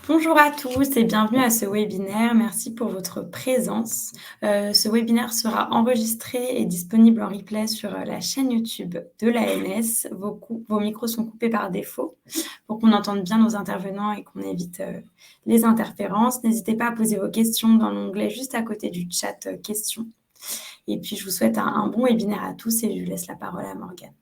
Bonjour à tous et bienvenue à ce webinaire. Merci pour votre présence. Ce webinaire sera enregistré et disponible en replay sur la chaîne YouTube de l'ANS. Vos micros sont coupés par défaut pour qu'on entende bien nos intervenants et qu'on évite les interférences. N'hésitez pas à poser vos questions dans l'onglet juste à côté du chat questions. Et puis, je vous souhaite un bon webinaire à tous et je laisse la parole à Morgane.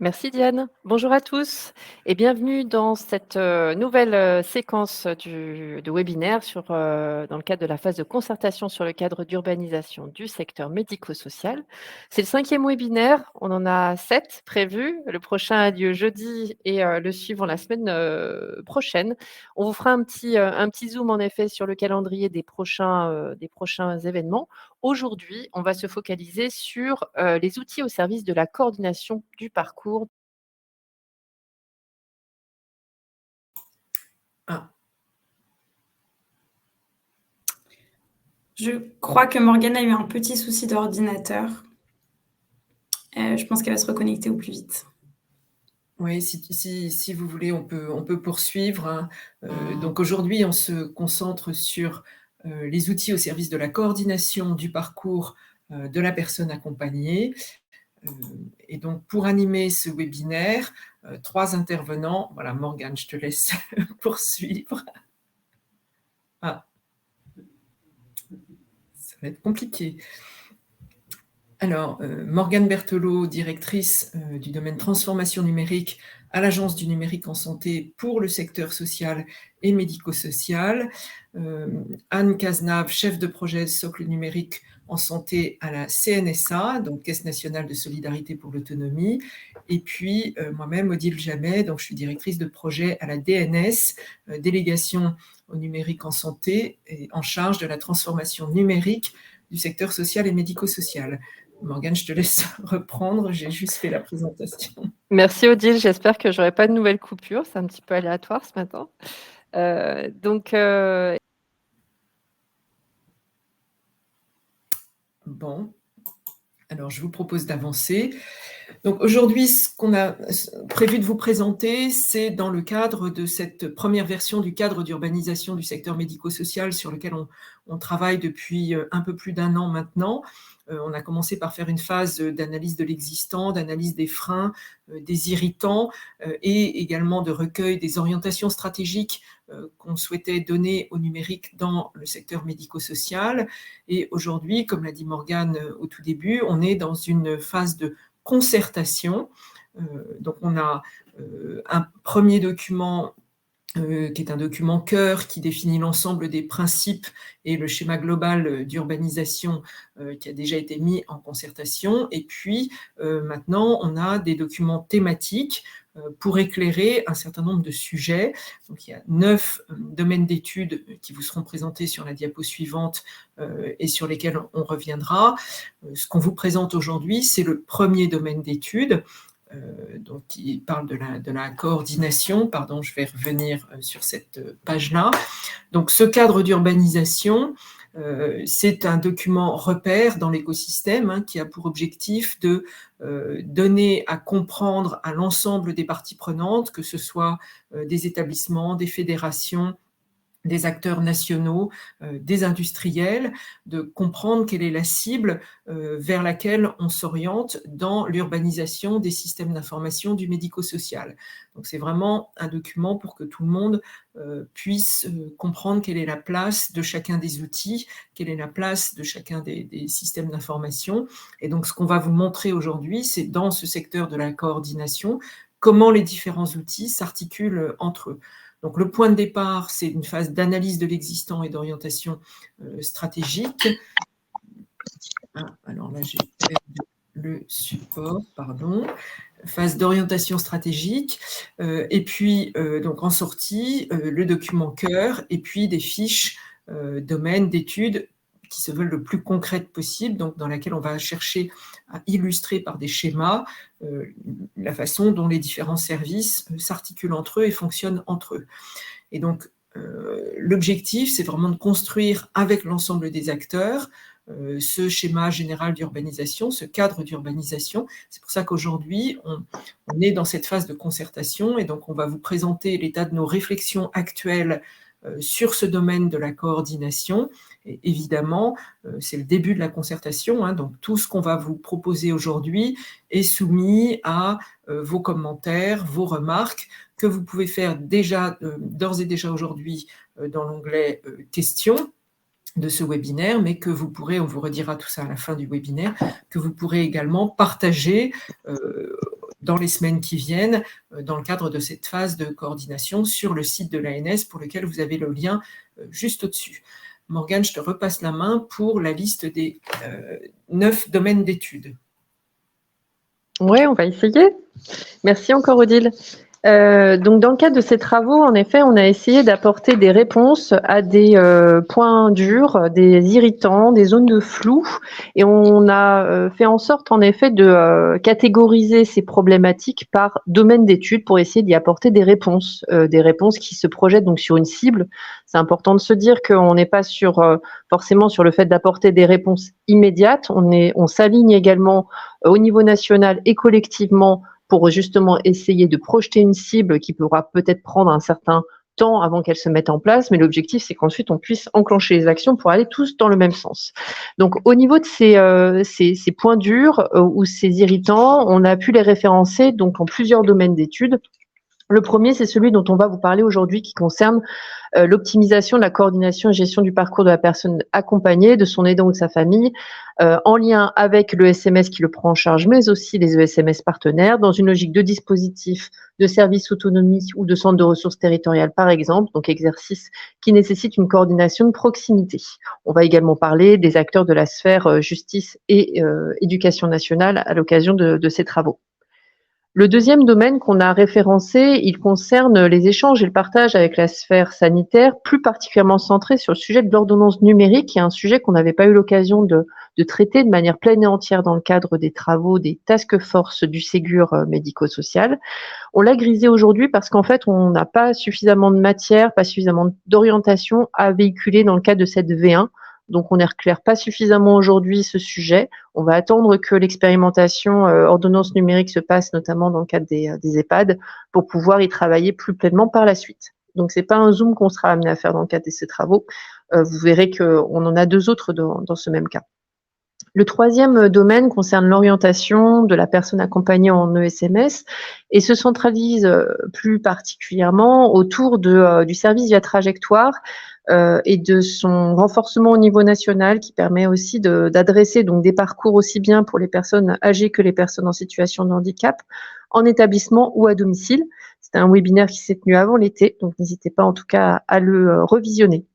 Merci Diane. Bonjour à tous et bienvenue dans cette nouvelle séquence de webinaire dans le cadre de la phase de concertation sur le cadre d'urbanisation du secteur médico-social. C'est le 5e webinaire, on en a 7 prévus. Le prochain a lieu jeudi et le suivant la semaine prochaine. On vous fera un petit zoom en effet sur le calendrier des prochains événements. Aujourd'hui, on va se focaliser sur les outils au service de la coordination du parcours. Je crois que Morgane a eu un petit souci d'ordinateur. Je pense qu'elle va se reconnecter au plus vite. Oui, si vous voulez, on peut poursuivre, hein. Donc aujourd'hui, on se concentre sur les outils au service de la coordination du parcours de la personne accompagnée. Et donc, pour animer ce webinaire, 3 intervenants. Voilà, Morgane, je te laisse poursuivre. Ah, ça va être compliqué. Alors, Morgane Berthelot, directrice du domaine transformation numérique à l'Agence du numérique en santé pour le secteur social et médico-social. Anne Cazenave, chef de projet socle numérique en santé à la CNSA, donc Caisse nationale de solidarité pour l'autonomie. Et puis, moi-même, Odile Jamet, donc je suis directrice de projet à la DNS, délégation au numérique en santé, et en charge de la transformation numérique du secteur social et médico-social. Morgane, je te laisse reprendre, j'ai juste fait la présentation. Merci Odile, j'espère que je n'aurai pas de nouvelles coupures, c'est un petit peu aléatoire ce matin. Bon, alors je vous propose d'avancer. Donc aujourd'hui, ce qu'on a prévu de vous présenter, c'est dans le cadre de cette première version du cadre d'urbanisation du secteur médico-social sur lequel on travaille depuis un peu plus d'1 an maintenant. On a commencé par faire une phase d'analyse de l'existant, d'analyse des freins, des irritants et également de recueil des orientations stratégiques qu'on souhaitait donner au numérique dans le secteur médico-social. Et aujourd'hui, comme l'a dit Morgane au tout début, on est dans une phase de concertation. Donc on a un premier document qui est un document cœur qui définit l'ensemble des principes et le schéma global d'urbanisation qui a déjà été mis en concertation. Et puis maintenant, on a des documents thématiques pour éclairer un certain nombre de sujets. Donc il y a 9 domaines d'études qui vous seront présentés sur la diapo suivante et sur lesquels on reviendra. Ce qu'on vous présente aujourd'hui, c'est le premier domaine d'études. Donc qui parle de la coordination. Pardon, je vais revenir sur cette page-là. Donc ce cadre d'urbanisation, c'est un document repère dans l'écosystème qui a pour objectif de donner à comprendre à l'ensemble des parties prenantes, que ce soit des établissements, des fédérations, des acteurs nationaux, des industriels, de comprendre quelle est la cible vers laquelle on s'oriente dans l'urbanisation des systèmes d'information du médico-social. Donc c'est vraiment un document pour que tout le monde puisse comprendre quelle est la place de chacun des outils, quelle est la place de chacun des systèmes d'information. Et donc ce qu'on va vous montrer aujourd'hui, c'est dans ce secteur de la coordination, comment les différents outils s'articulent entre eux. Donc le point de départ, c'est une phase d'analyse de l'existant et d'orientation stratégique. Alors là, j'ai perdu le support, pardon. Phase d'orientation stratégique. Et puis, donc en sortie, le document cœur et puis des fiches domaines d'études qui se veulent le plus concrètes possible, donc dans laquelle on va chercher à illustrer par des schémas la façon dont les différents services s'articulent entre eux et fonctionnent entre eux. Et donc, l'objectif, c'est vraiment de construire avec l'ensemble des acteurs ce schéma général d'urbanisation, ce cadre d'urbanisation. C'est pour ça qu'aujourd'hui, on est dans cette phase de concertation et donc on va vous présenter l'état de nos réflexions actuelles sur ce domaine de la coordination. Et évidemment, c'est le début de la concertation, donc tout ce qu'on va vous proposer aujourd'hui est soumis à vos commentaires, vos remarques, que vous pouvez faire d'ores et déjà aujourd'hui dans l'onglet « Questions » de ce webinaire, mais que vous pourrez, on vous redira tout ça à la fin du webinaire, que vous pourrez également partager dans les semaines qui viennent, dans le cadre de cette phase de coordination sur le site de l'ANS pour lequel vous avez le lien juste au-dessus. Morgane, je te repasse la main pour la liste des 9 domaines d'études. Oui, on va essayer. Merci encore, Odile. Donc, dans le cadre de ces travaux, en effet, on a essayé d'apporter des réponses à des points durs, des irritants, des zones de flou, et on a fait en sorte, en effet, de catégoriser ces problématiques par domaine d'études pour essayer d'y apporter des réponses qui se projettent donc sur une cible. C'est important de se dire qu'on n'est pas forcément sur le fait d'apporter des réponses immédiates. On s'aligne également au niveau national et collectivement pour justement essayer de projeter une cible qui pourra peut-être prendre un certain temps avant qu'elle se mette en place, mais l'objectif, c'est qu'ensuite, on puisse enclencher les actions pour aller tous dans le même sens. Donc, au niveau de ces points durs ou ces irritants, on a pu les référencer donc en plusieurs domaines d'études. Le premier, c'est celui dont on va vous parler aujourd'hui, qui concerne l'optimisation de la coordination et gestion du parcours de la personne accompagnée, de son aidant ou de sa famille, en lien avec le SMS qui le prend en charge, mais aussi les ESMS partenaires, dans une logique de dispositif, de service autonomie ou de centre de ressources territoriales, par exemple, donc exercice qui nécessite une coordination de proximité. On va également parler des acteurs de la sphère justice et éducation nationale à l'occasion de ces travaux. Le deuxième domaine qu'on a référencé, il concerne les échanges et le partage avec la sphère sanitaire, plus particulièrement centré sur le sujet de l'ordonnance numérique, qui est un sujet qu'on n'avait pas eu l'occasion de traiter de manière pleine et entière dans le cadre des travaux des task force du Ségur médico-social. On l'a grisé aujourd'hui parce qu'en fait, on n'a pas suffisamment de matière, pas suffisamment d'orientation à véhiculer dans le cadre de cette V1. Donc, on n'éclaire pas suffisamment aujourd'hui ce sujet. On va attendre que l'expérimentation ordonnance numérique se passe, notamment dans le cadre des EHPAD, pour pouvoir y travailler plus pleinement par la suite. Donc, c'est pas un Zoom qu'on sera amené à faire dans le cadre de ces travaux. Vous verrez qu'on en a 2 autres dans ce même cas. Le troisième domaine concerne l'orientation de la personne accompagnée en ESMS et se centralise plus particulièrement autour du service via trajectoire et de son renforcement au niveau national qui permet aussi d'adresser donc des parcours aussi bien pour les personnes âgées que les personnes en situation de handicap en établissement ou à domicile. C'était un webinaire qui s'est tenu avant l'été, donc n'hésitez pas en tout cas à le revisionner.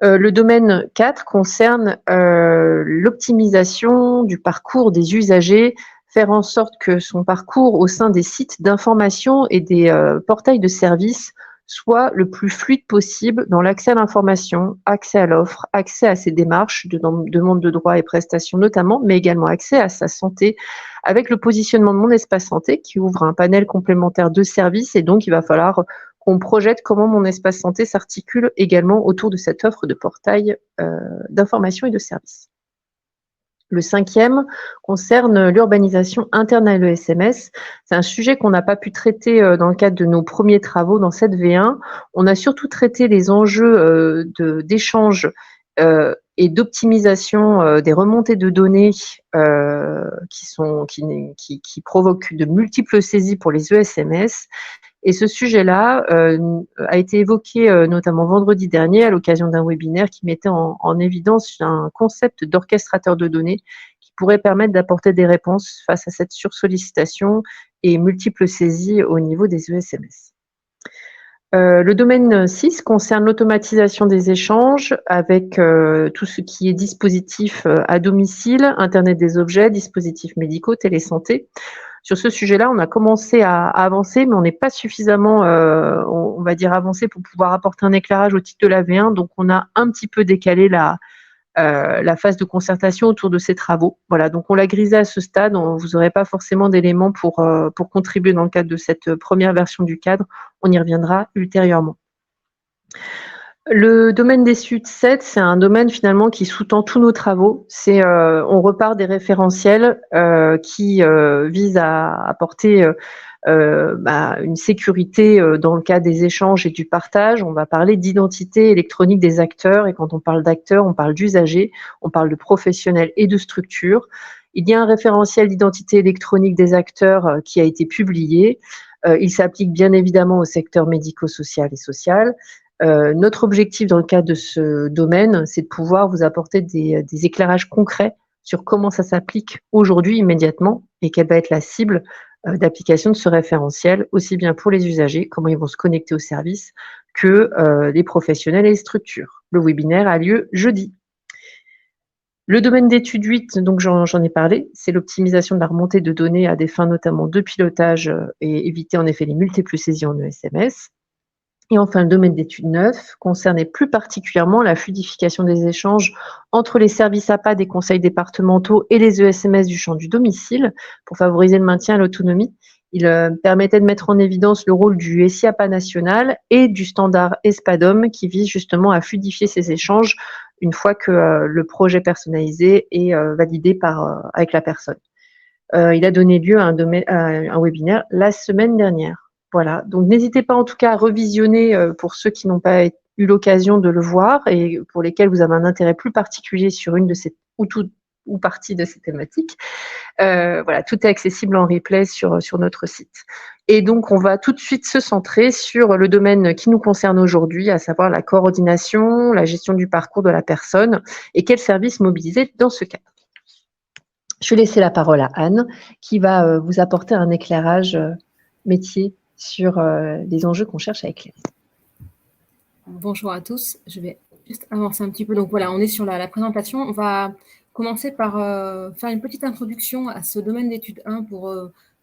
Le domaine 4 concerne l'optimisation du parcours des usagers, faire en sorte que son parcours au sein des sites d'information et des portails de services soit le plus fluide possible dans l'accès à l'information, accès à l'offre, accès à ses démarches de demande de droits et prestations notamment, mais également accès à sa santé avec le positionnement de Mon Espace Santé qui ouvre un panel complémentaire de services et donc il va falloir qu'on projette comment Mon Espace Santé s'articule également autour de cette offre de portail d'information et de services. Le 5e concerne l'urbanisation interne à l'ESMS. C'est un sujet qu'on n'a pas pu traiter dans le cadre de nos premiers travaux dans cette V1. On a surtout traité les enjeux d'échange et d'optimisation des remontées de données qui provoquent de multiples saisies pour les ESMS. Et ce sujet-là a été évoqué notamment vendredi dernier à l'occasion d'un webinaire qui mettait en évidence un concept d'orchestrateur de données qui pourrait permettre d'apporter des réponses face à cette sursollicitation et multiples saisies au niveau des ESMS. Le domaine 6 concerne l'automatisation des échanges avec tout ce qui est dispositif à domicile, Internet des objets, dispositifs médicaux, télésanté. Sur ce sujet-là, on a commencé à avancer, mais on n'est pas suffisamment, on va dire, avancé pour pouvoir apporter un éclairage au titre de la V1. Donc, on a un petit peu décalé la phase de concertation autour de ces travaux. Voilà, donc on l'a grisé à ce stade. Vous n'aurez pas forcément d'éléments pour contribuer dans le cadre de cette première version du cadre. On y reviendra ultérieurement. Le domaine d'études 7, c'est un domaine finalement qui sous-tend tous nos travaux. On repart des référentiels qui visent à apporter une sécurité dans le cas des échanges et du partage. On va parler d'identité électronique des acteurs, et quand on parle d'acteurs, on parle d'usagers, on parle de professionnels et de structures. Il y a un référentiel d'identité électronique des acteurs qui a été publié. Il s'applique bien évidemment au secteur médico-social et social. Notre objectif dans le cadre de ce domaine, c'est de pouvoir vous apporter des éclairages concrets sur comment ça s'applique aujourd'hui immédiatement et quelle va être la cible d'application de ce référentiel, aussi bien pour les usagers, comment ils vont se connecter au service, que les professionnels et les structures. Le webinaire a lieu jeudi. Le domaine d'étude 8, donc j'en ai parlé, c'est l'optimisation de la remontée de données à des fins notamment de pilotage et éviter en effet les multiples saisies en ESMS. Et enfin, le domaine d'étude 9 concernait plus particulièrement la fluidification des échanges entre les services APA des conseils départementaux et les ESMS du champ du domicile pour favoriser le maintien et l'autonomie. Il permettait de mettre en évidence le rôle du SI-APA national et du standard ESPADOM qui vise justement à fluidifier ces échanges une fois que le projet personnalisé est validé avec la personne. Il a donné lieu à un webinaire la semaine dernière. Voilà, donc n'hésitez pas en tout cas à revisionner pour ceux qui n'ont pas eu l'occasion de le voir et pour lesquels vous avez un intérêt plus particulier sur une de ces ou partie de ces thématiques. Voilà, tout est accessible en replay sur notre site. Et donc, on va tout de suite se centrer sur le domaine qui nous concerne aujourd'hui, à savoir la coordination, la gestion du parcours de la personne et quels services mobiliser dans ce cadre. Je vais laisser la parole à Anne qui va vous apporter un éclairage métier sur les enjeux qu'on cherche à éclairer. Bonjour à tous, je vais juste avancer un petit peu. Donc voilà, on est sur la présentation. On va commencer par faire une petite introduction à ce domaine d'étude 1 pour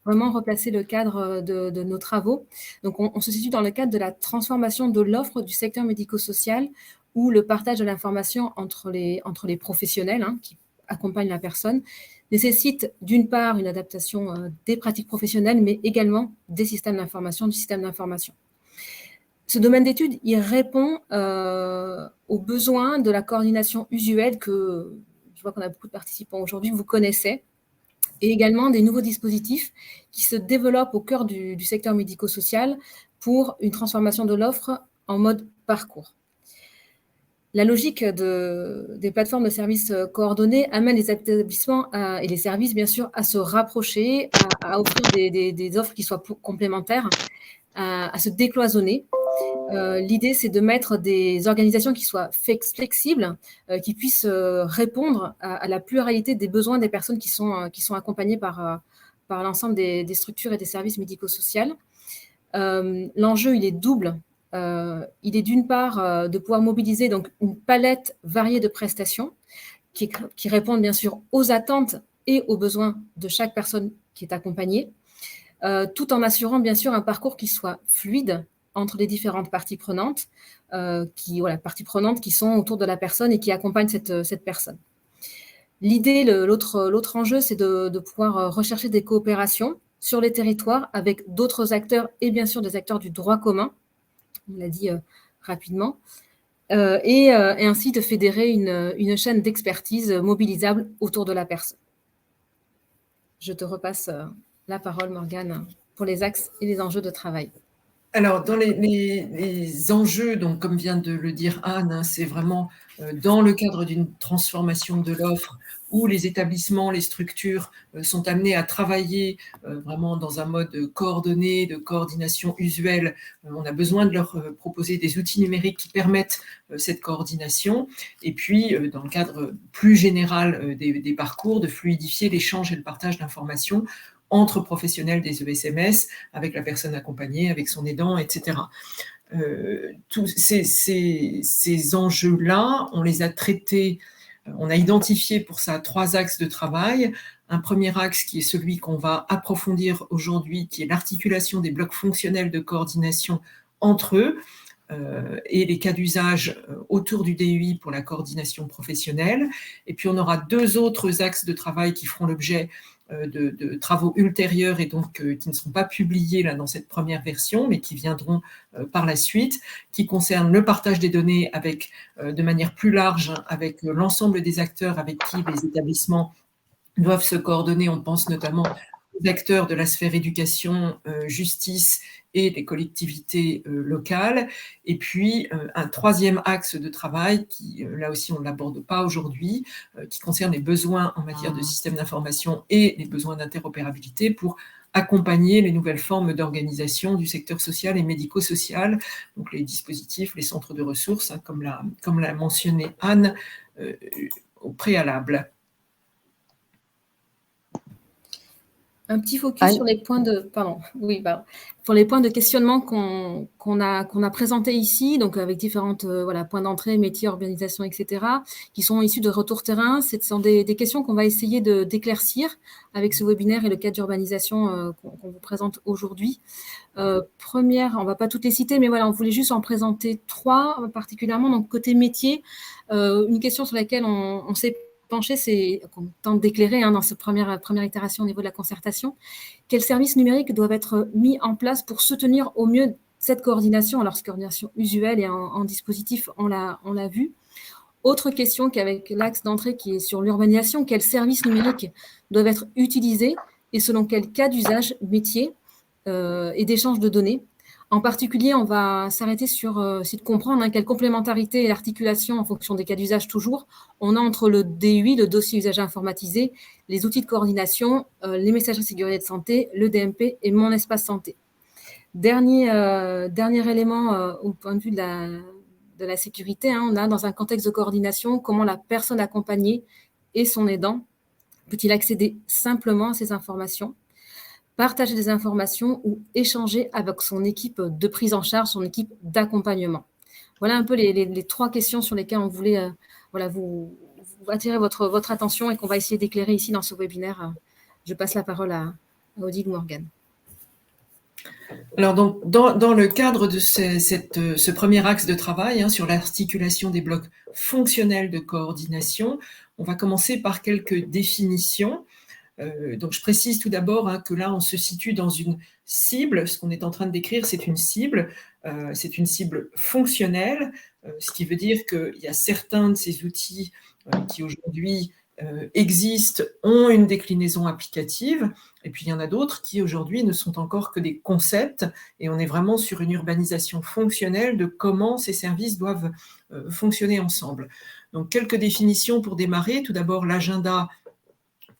vraiment replacer le cadre de nos travaux. Donc on se situe dans le cadre de la transformation de l'offre du secteur médico-social où le partage de l'information entre les professionnels qui accompagnent la personne nécessite d'une part une adaptation des pratiques professionnelles, mais également des systèmes d'information, du système d'information. Ce domaine d'étude, il répond aux besoins de la coordination usuelle que je vois qu'on a beaucoup de participants aujourd'hui, vous connaissez, et également des nouveaux dispositifs qui se développent au cœur du secteur médico-social pour une transformation de l'offre en mode parcours. La logique des plateformes de services coordonnés amène les établissements et les services, bien sûr, à se rapprocher, à offrir des offres qui soient complémentaires, à se décloisonner. L'idée, c'est de mettre des organisations qui soient flexibles, qui puissent répondre à la pluralité des besoins des personnes qui sont accompagnées par l'ensemble des structures et des services médico-sociaux. L'enjeu, il est double. Il est d'une part de pouvoir mobiliser donc une palette variée de prestations qui répondent bien sûr aux attentes et aux besoins de chaque personne qui est accompagnée, tout en assurant bien sûr un parcours qui soit fluide entre les différentes parties prenantes, parties prenantes qui sont autour de la personne et qui accompagnent cette personne. L'idée, l'autre enjeu, c'est de pouvoir rechercher des coopérations sur les territoires avec d'autres acteurs et bien sûr des acteurs du droit commun, on l'a dit rapidement, et ainsi de fédérer une chaîne d'expertise mobilisable autour de la personne. Je te repasse la parole, Morgane, pour les axes et les enjeux de travail. Alors, dans les enjeux, donc, comme vient de le dire Anne, c'est vraiment dans le cadre d'une transformation de l'offre où les établissements, les structures sont amenés à travailler vraiment dans un mode coordonné, de coordination usuelle. On a besoin de leur proposer des outils numériques qui permettent cette coordination. Et puis, dans le cadre plus général des parcours, de fluidifier l'échange et le partage d'informations entre professionnels des ESMS, avec la personne accompagnée, avec son aidant, etc. Tous ces enjeux-là, on les a traités, on a identifié pour ça 3 axes de travail. Un premier axe qui est celui qu'on va approfondir aujourd'hui, qui est l'articulation des blocs fonctionnels de coordination entre eux, et les cas d'usage autour du DUI pour la coordination professionnelle. Et puis on aura 2 autres axes de travail qui feront l'objet de travaux ultérieurs et donc qui ne seront pas publiés là, dans cette première version, mais qui viendront par la suite, qui concernent le partage des données avec, de manière plus large avec l'ensemble des acteurs avec qui les établissements doivent se coordonner. On pense notamment aux acteurs de la sphère éducation, justice et des collectivités locales. Et puis, un troisième axe de travail qui, là aussi, on ne l'aborde pas aujourd'hui, qui concerne les besoins en matière de systèmes d'information et les besoins d'interopérabilité pour accompagner les nouvelles formes d'organisation du secteur social et médico-social, donc les dispositifs, les centres de ressources, hein, comme l'a mentionné Anne au préalable. Un petit focus sur les points de, sur les points de questionnement qu'on a présentés ici, donc avec différentes points d'entrée, métiers, organisation, etc., qui sont issus de retours terrain. Ce sont des questions qu'on va essayer d'éclaircir avec ce webinaire et le cadre d'urbanisation qu'on vous présente aujourd'hui. Première, on ne va pas toutes les citer, mais voilà, on voulait juste en présenter 3 particulièrement. Donc côté métier, une question sur laquelle on s'est penché, c'est qu'on tente d'éclairer dans cette première itération au niveau de la concertation. Quels services numériques doivent être mis en place pour soutenir au mieux cette coordination, alors cette coordination usuelle et en dispositif, on l'a vu. Autre question qu'avec l'axe d'entrée qui est sur l'urbanisation, quels services numériques doivent être utilisés et selon quel cas d'usage métier et d'échange de données. En particulier, on va s'arrêter sur essayer de comprendre quelle complémentarité et l'articulation en fonction des cas d'usage toujours on a entre le DUI, le dossier usager informatisé, les outils de coordination, les messageries de sécurité de santé, le DMP et mon espace santé. Dernier élément au point de vue de la sécurité, on a dans un contexte de coordination comment la personne accompagnée et son aidant peut-il accéder simplement à ces informations, partager des informations ou échanger avec son équipe de prise en charge, son équipe d'accompagnement. Voilà un peu les 3 questions sur lesquelles on voulait vous attirer votre attention et qu'on va essayer d'éclairer ici dans ce webinaire. Je passe la parole à Odile Morgan. Alors, donc, dans le cadre de ce premier axe de travail sur l'articulation des blocs fonctionnels de coordination, on va commencer par quelques définitions. Donc, je précise tout d'abord que là, on se situe dans une cible. Ce qu'on est en train de décrire, c'est une cible fonctionnelle, ce qui veut dire qu'il y a certains de ces outils qui aujourd'hui existent, ont une déclinaison applicative, et puis il y en a d'autres qui aujourd'hui ne sont encore que des concepts, et on est vraiment sur une urbanisation fonctionnelle de comment ces services doivent fonctionner ensemble. Donc, quelques définitions pour démarrer. Tout d'abord, l'agenda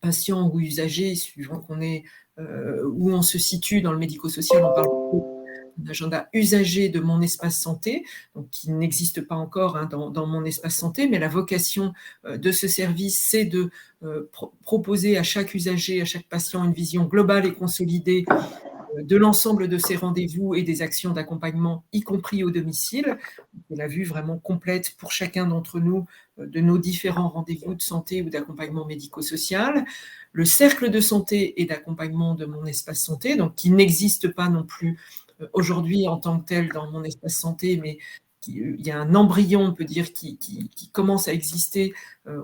patient ou usager, suivant qu'on est, où on se situe dans le médico-social, on parle d'un agenda usager de mon espace santé, donc qui n'existe pas encore dans mon espace santé, mais la vocation de ce service, c'est de proposer à chaque usager, à chaque patient, une vision globale et consolidée de l'ensemble de ces rendez-vous et des actions d'accompagnement, y compris au domicile. On a vue vraiment complète pour chacun d'entre nous de nos différents rendez-vous de santé ou d'accompagnement médico-social. Le cercle de santé et d'accompagnement de mon espace santé, donc qui n'existe pas non plus aujourd'hui en tant que tel dans mon espace santé, mais il y a un embryon, on peut dire, qui commence à exister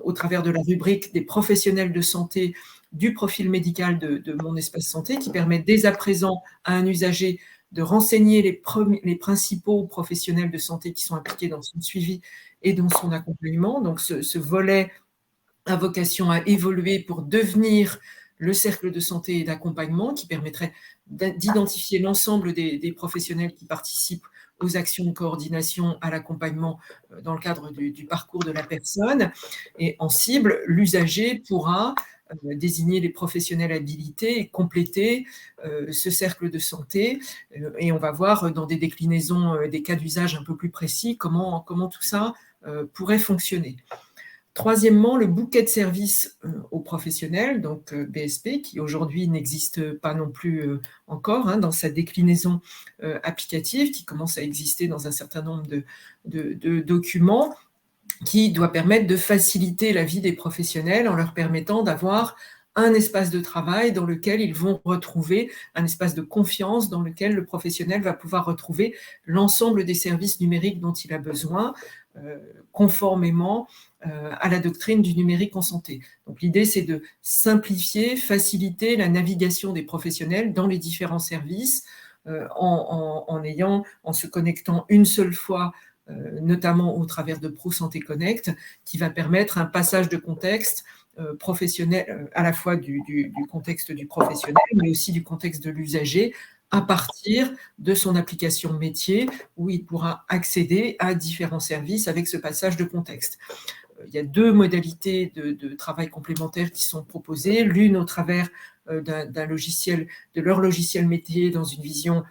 au travers de la rubrique des professionnels de santé du profil médical de mon espace santé, qui permet dès à présent à un usager de renseigner les principaux professionnels de santé qui sont impliqués dans son suivi et dans son accompagnement. Donc ce volet a vocation à évoluer pour devenir le cercle de santé et d'accompagnement qui permettrait d'identifier l'ensemble des professionnels qui participent aux actions de coordination, à l'accompagnement dans le cadre du parcours de la personne. Et en cible, l'usager pourra désigner les professionnels habilités et compléter ce cercle de santé. Et on va voir dans des déclinaisons, des cas d'usage un peu plus précis, comment tout ça pourrait fonctionner. Troisièmement, le bouquet de services aux professionnels, donc BSP, qui aujourd'hui n'existe pas non plus encore dans sa déclinaison applicative, qui commence à exister dans un certain nombre de documents, qui doit permettre de faciliter la vie des professionnels en leur permettant d'avoir un espace de travail dans lequel ils vont retrouver un espace de confiance dans lequel le professionnel va pouvoir retrouver l'ensemble des services numériques dont il a besoin, conformément à la doctrine du numérique en santé. Donc l'idée, c'est de simplifier, faciliter la navigation des professionnels dans les différents services en se connectant une seule fois, notamment au travers de ProSanté Connect, qui va permettre un passage de contexte professionnel, à la fois du contexte du professionnel, mais aussi du contexte de l'usager, à partir de son application métier, où il pourra accéder à différents services avec ce passage de contexte. Il y a deux modalités de travail complémentaires qui sont proposées, l'une au travers d'un logiciel, de leur logiciel métier dans une vision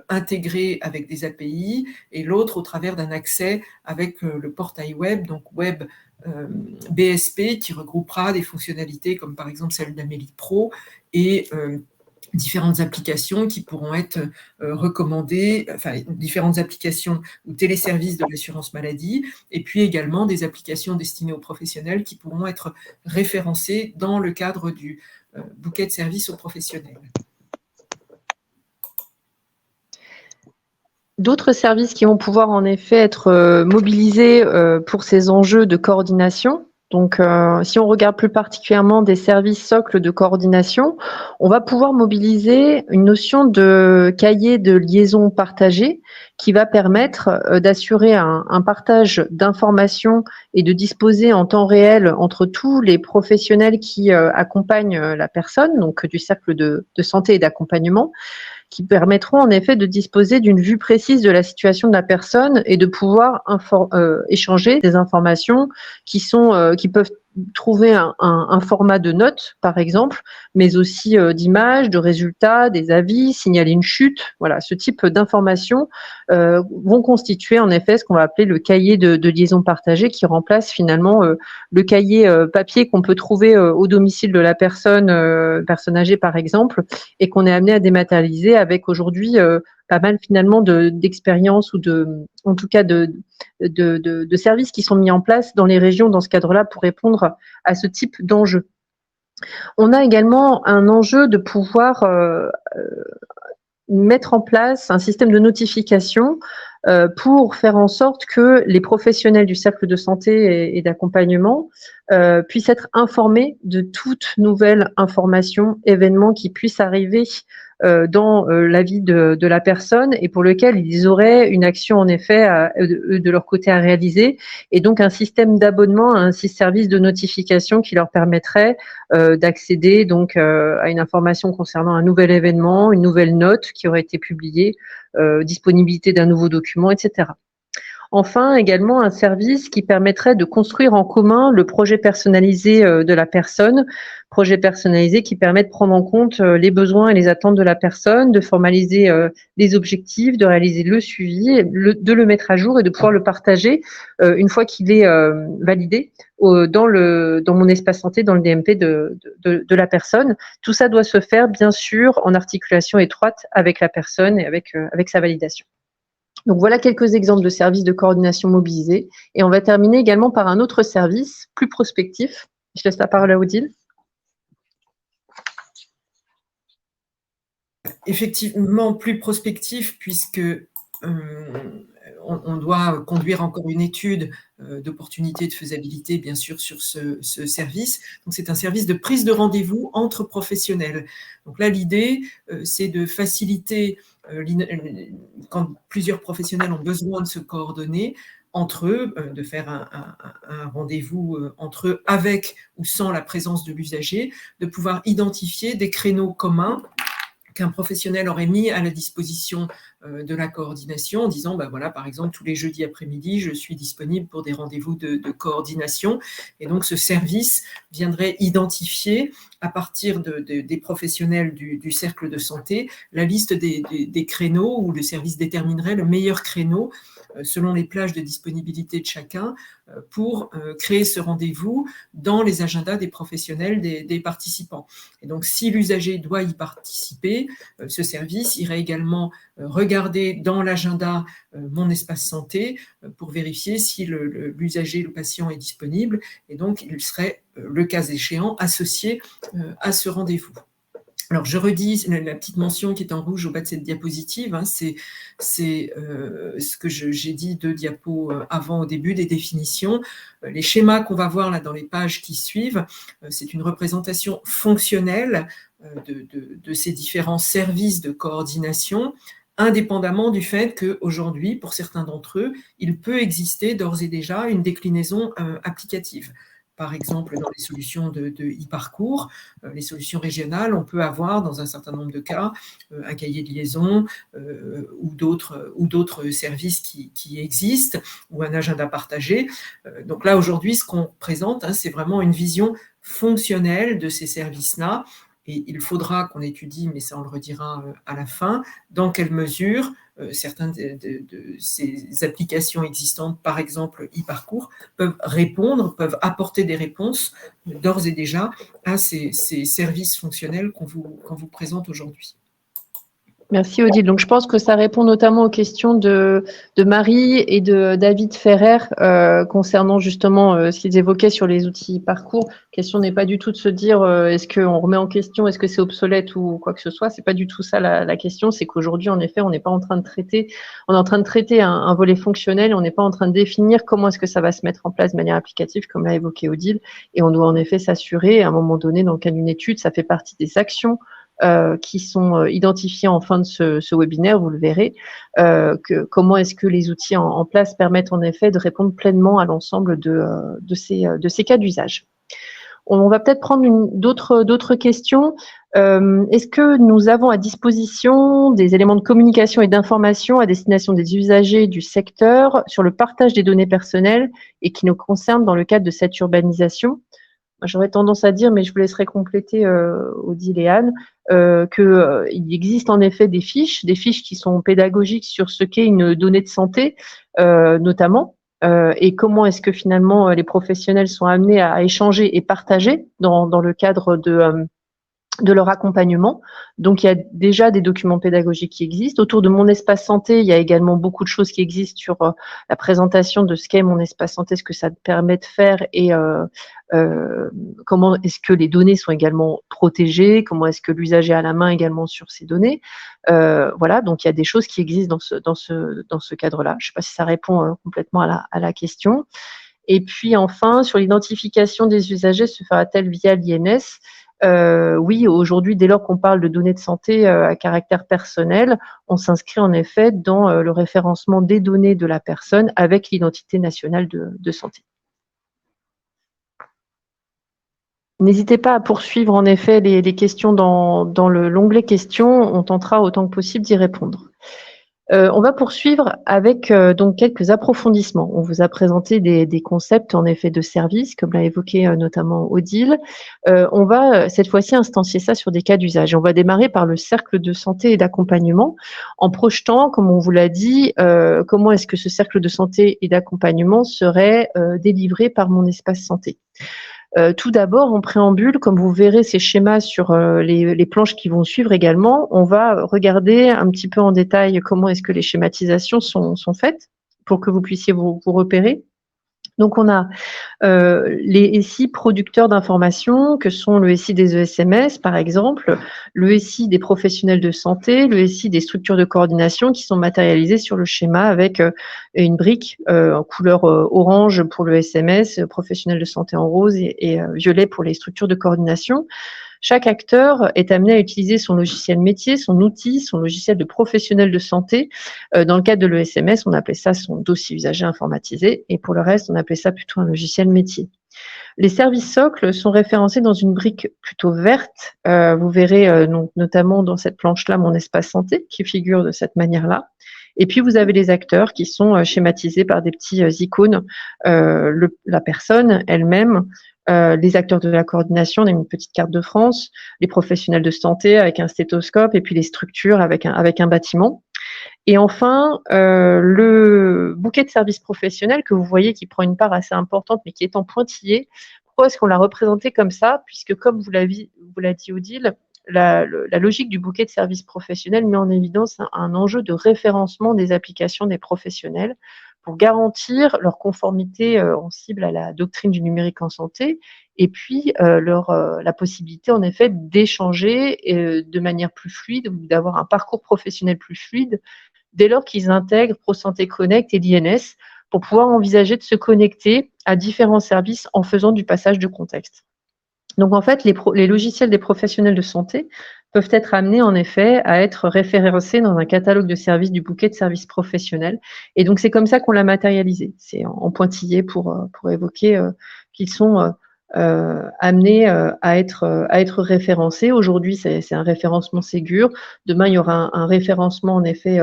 intégrée avec des API, et l'autre au travers d'un accès avec le portail web, donc web BSP, qui regroupera des fonctionnalités comme par exemple celle d'Amélie Pro et différentes applications qui pourront être recommandées, enfin différentes applications ou téléservices de l'assurance maladie, et puis également des applications destinées aux professionnels qui pourront être référencées dans le cadre du bouquet de services aux professionnels. D'autres services qui vont pouvoir en effet être mobilisés pour ces enjeux de coordination. Donc, si on regarde plus particulièrement des services socles de coordination, on va pouvoir mobiliser une notion de cahier de liaison partagé qui va permettre d'assurer un partage d'informations et de disposer en temps réel entre tous les professionnels qui accompagnent la personne, donc du cercle de santé et d'accompagnement, qui permettront en effet de disposer d'une vue précise de la situation de la personne et de pouvoir échanger des informations qui peuvent trouver un format de notes, par exemple, mais aussi d'images, de résultats, des avis, signaler une chute. Voilà, ce type d'informations vont constituer en effet ce qu'on va appeler le cahier de liaison partagée, qui remplace finalement le cahier papier qu'on peut trouver au domicile de la personne âgée par exemple, et qu'on est amené à dématérialiser avec aujourd'hui pas mal finalement d'expériences ou en tout cas de services qui sont mis en place dans les régions dans ce cadre-là pour répondre à ce type d'enjeu. On a également un enjeu de pouvoir mettre en place un système de notification pour faire en sorte que les professionnels du cercle de santé et d'accompagnement puissent être informés de toute nouvelle information, événement qui puisse arriver dans la vie de la personne et pour lequel ils auraient une action en effet de leur côté à réaliser, et donc un système d'abonnement à un service de notification qui leur permettrait d'accéder donc à une information concernant un nouvel événement, une nouvelle note qui aurait été publiée, disponibilité d'un nouveau document, etc. Enfin, également un service qui permettrait de construire en commun le projet personnalisé de la personne, projet personnalisé qui permet de prendre en compte les besoins et les attentes de la personne, de formaliser les objectifs, de réaliser le suivi, de le mettre à jour et de pouvoir le partager une fois qu'il est validé dans mon espace santé, dans le DMP de la personne. Tout ça doit se faire, bien sûr, en articulation étroite avec la personne et avec sa validation. Donc voilà quelques exemples de services de coordination mobilisés. Et on va terminer également par un autre service plus prospectif. Je laisse la parole à Odile. Effectivement, plus prospectif, puisque on doit conduire encore une étude d'opportunité de faisabilité, bien sûr, sur ce service. Donc, c'est un service de prise de rendez-vous entre professionnels. Donc là, l'idée, c'est de faciliter, quand plusieurs professionnels ont besoin de se coordonner entre eux, de faire un rendez-vous entre eux avec ou sans la présence de l'usager, de pouvoir identifier des créneaux communs qu'un professionnel aurait mis à la disposition de la coordination en disant, ben voilà, par exemple, tous les jeudis après-midi, je suis disponible pour des rendez-vous de coordination. Et donc, ce service viendrait identifier, à partir des professionnels du cercle de santé, la liste des créneaux où le service déterminerait le meilleur créneau selon les plages de disponibilité de chacun pour créer ce rendez-vous dans les agendas des professionnels des participants. Et donc, si l'usager doit y participer, ce service irait également regarder dans l'agenda Mon Espace Santé pour vérifier si l'usager, le patient est disponible, et donc il serait, le cas échéant, associé à ce rendez-vous. Alors, je redis la petite mention qui est en rouge au bas de cette diapositive, hein, c'est ce que j'ai dit 2 diapos avant au début des définitions. Les schémas qu'on va voir là dans les pages qui suivent, c'est une représentation fonctionnelle de ces différents services de coordination, indépendamment du fait qu'aujourd'hui, pour certains d'entre eux, il peut exister d'ores et déjà une déclinaison applicative. Par exemple, dans les solutions de e-parcours, les solutions régionales, on peut avoir, dans un certain nombre de cas, un cahier de liaison ou d'autres services qui existent, ou un agenda partagé. Donc là, aujourd'hui, ce qu'on présente, hein, c'est vraiment une vision fonctionnelle de ces services-là. Et il faudra qu'on étudie, mais ça on le redira à la fin, dans quelle mesure certaines de ces applications existantes, par exemple e-parcours, peuvent apporter des réponses d'ores et déjà à ces services fonctionnels qu'on vous présente aujourd'hui. Merci Odile. Donc je pense que ça répond notamment aux questions de Marie et de David Ferrer concernant justement ce qu'ils évoquaient sur les outils parcours. La question n'est pas du tout de se dire est-ce qu'on remet en question, est-ce que c'est obsolète ou quoi que ce soit. C'est pas du tout ça la question. C'est qu'aujourd'hui en effet on n'est pas en train de traiter, on est en train de traiter un volet fonctionnel. On n'est pas en train de définir comment est-ce que ça va se mettre en place de manière applicative, comme l'a évoqué Odile. Et on doit en effet s'assurer à un moment donné dans le cadre d'une étude, ça fait partie des actions qui sont identifiés en fin de ce webinaire, vous le verrez, comment est-ce que les outils en place permettent en effet de répondre pleinement à l'ensemble de ces cas d'usage. On va peut-être prendre d'autres questions. Est-ce que nous avons à disposition des éléments de communication et d'information à destination des usagers du secteur sur le partage des données personnelles et qui nous concernent dans le cadre de cette urbanisation ? J'aurais tendance à dire, mais je vous laisserai compléter, Odile et Anne, qu'il existe en effet des fiches qui sont pédagogiques sur ce qu'est une donnée de santé, notamment, et comment est-ce que finalement les professionnels sont amenés à échanger et partager dans le cadre de leur accompagnement. Donc, il y a déjà des documents pédagogiques qui existent. Autour de Mon Espace Santé, il y a également beaucoup de choses qui existent sur la présentation de ce qu'est Mon Espace Santé, ce que ça permet de faire et comment est-ce que les données sont également protégées, comment est-ce que l'usager a la main également sur ces données. Voilà, donc il y a des choses qui existent dans ce cadre-là. Je ne sais pas si ça répond complètement à la question. Et puis enfin, sur l'identification des usagers, se fera-t-elle via l'INS ? Oui, aujourd'hui, dès lors qu'on parle de données de santé à caractère personnel, on s'inscrit en effet dans le référencement des données de la personne avec l'identité nationale de santé. N'hésitez pas à poursuivre en effet les questions dans l'onglet questions, on tentera autant que possible d'y répondre. On va poursuivre avec donc quelques approfondissements. On vous a présenté des concepts en effet de services, comme l'a évoqué notamment Odile. On va cette fois-ci instancier ça sur des cas d'usage. On va démarrer par le cercle de santé et d'accompagnement, en projetant, comme on vous l'a dit, comment est-ce que ce cercle de santé et d'accompagnement serait délivré par Mon Espace Santé. Tout d'abord, en préambule, comme vous verrez ces schémas sur les planches qui vont suivre également, on va regarder un petit peu en détail comment est-ce que les schématisations sont faites pour que vous puissiez vous repérer. Donc, on a les SI producteurs d'informations, que sont le SI des ESMS, par exemple, le SI des professionnels de santé, le SI des structures de coordination qui sont matérialisés sur le schéma avec une brique en couleur orange pour le SMS, professionnel de santé en rose et violet pour les structures de coordination. Chaque acteur est amené à utiliser son logiciel métier, son outil, son logiciel de professionnel de santé. Dans le cadre de l'ESMS, on appelait ça son dossier usager informatisé et pour le reste, on appelait ça plutôt un logiciel métier. Les services socles sont référencés dans une brique plutôt verte. Vous verrez donc, notamment dans cette planche-là Mon Espace Santé qui figure de cette manière-là. Et puis, vous avez les acteurs qui sont schématisés par des petits icônes. La personne elle-même, les acteurs de la coordination, on a une petite carte de France, les professionnels de santé avec un stéthoscope et puis les structures avec un bâtiment. Et enfin, le bouquet de services professionnels que vous voyez qui prend une part assez importante mais qui est en pointillé. Pourquoi est-ce qu'on l'a représenté comme ça? Puisque comme vous l'a dit Odile, la logique du bouquet de services professionnels met en évidence un enjeu de référencement des applications des professionnels pour garantir leur conformité en cible à la doctrine du numérique en santé, et puis la possibilité en effet d'échanger de manière plus fluide ou d'avoir un parcours professionnel plus fluide dès lors qu'ils intègrent ProSanté Connect et l'INS pour pouvoir envisager de se connecter à différents services en faisant du passage de contexte. Donc, en fait, les logiciels des professionnels de santé peuvent être amenés, en effet, à être référencés dans un catalogue de services du bouquet de services professionnels. Et donc, c'est comme ça qu'on l'a matérialisé. C'est en pointillé pour évoquer qu'ils sont amenés à être référencés. Aujourd'hui, c'est un référencement Ségur. Demain, il y aura un référencement, en effet,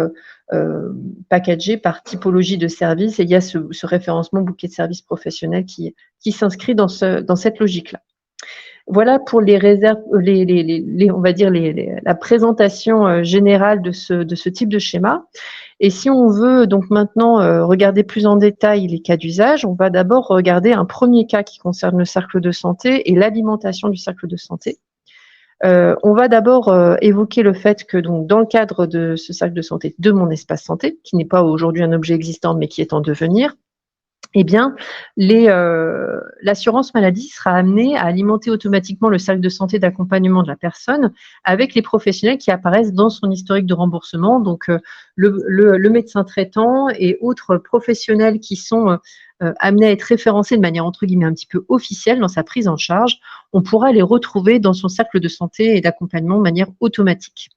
packagé par typologie de services. Et il y a ce référencement bouquet de services professionnels qui s'inscrit dans cette logique-là. Voilà pour les réserves, on va dire la présentation générale de ce type de schéma. Et si on veut donc maintenant regarder plus en détail les cas d'usage, on va d'abord regarder un premier cas qui concerne le cercle de santé et l'alimentation du cercle de santé. On va d'abord évoquer le fait que donc dans le cadre de ce cercle de santé, de mon espace santé, qui n'est pas aujourd'hui un objet existant mais qui est en devenir, eh bien, l'assurance maladie sera amenée à alimenter automatiquement le cercle de santé d'accompagnement de la personne avec les professionnels qui apparaissent dans son historique de remboursement, donc le médecin traitant et autres professionnels qui sont amenés à être référencés de manière entre guillemets un petit peu officielle dans sa prise en charge. On pourra les retrouver dans son cercle de santé et d'accompagnement de manière automatique.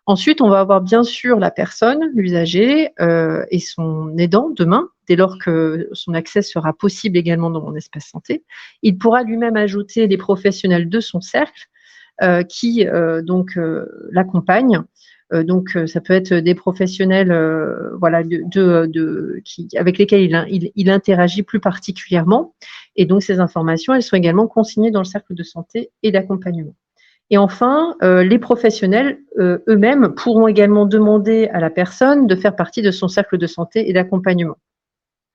Ensuite, on va avoir bien sûr la personne, l'usager et son aidant demain, dès lors que son accès sera possible également dans mon espace santé. Il pourra lui-même ajouter des professionnels de son cercle qui l'accompagnent. Donc, ça peut être des professionnels avec lesquels il interagit plus particulièrement. Et donc, ces informations, elles sont également consignées dans le cercle de santé et d'accompagnement. Et enfin, les professionnels eux-mêmes pourront également demander à la personne de faire partie de son cercle de santé et d'accompagnement.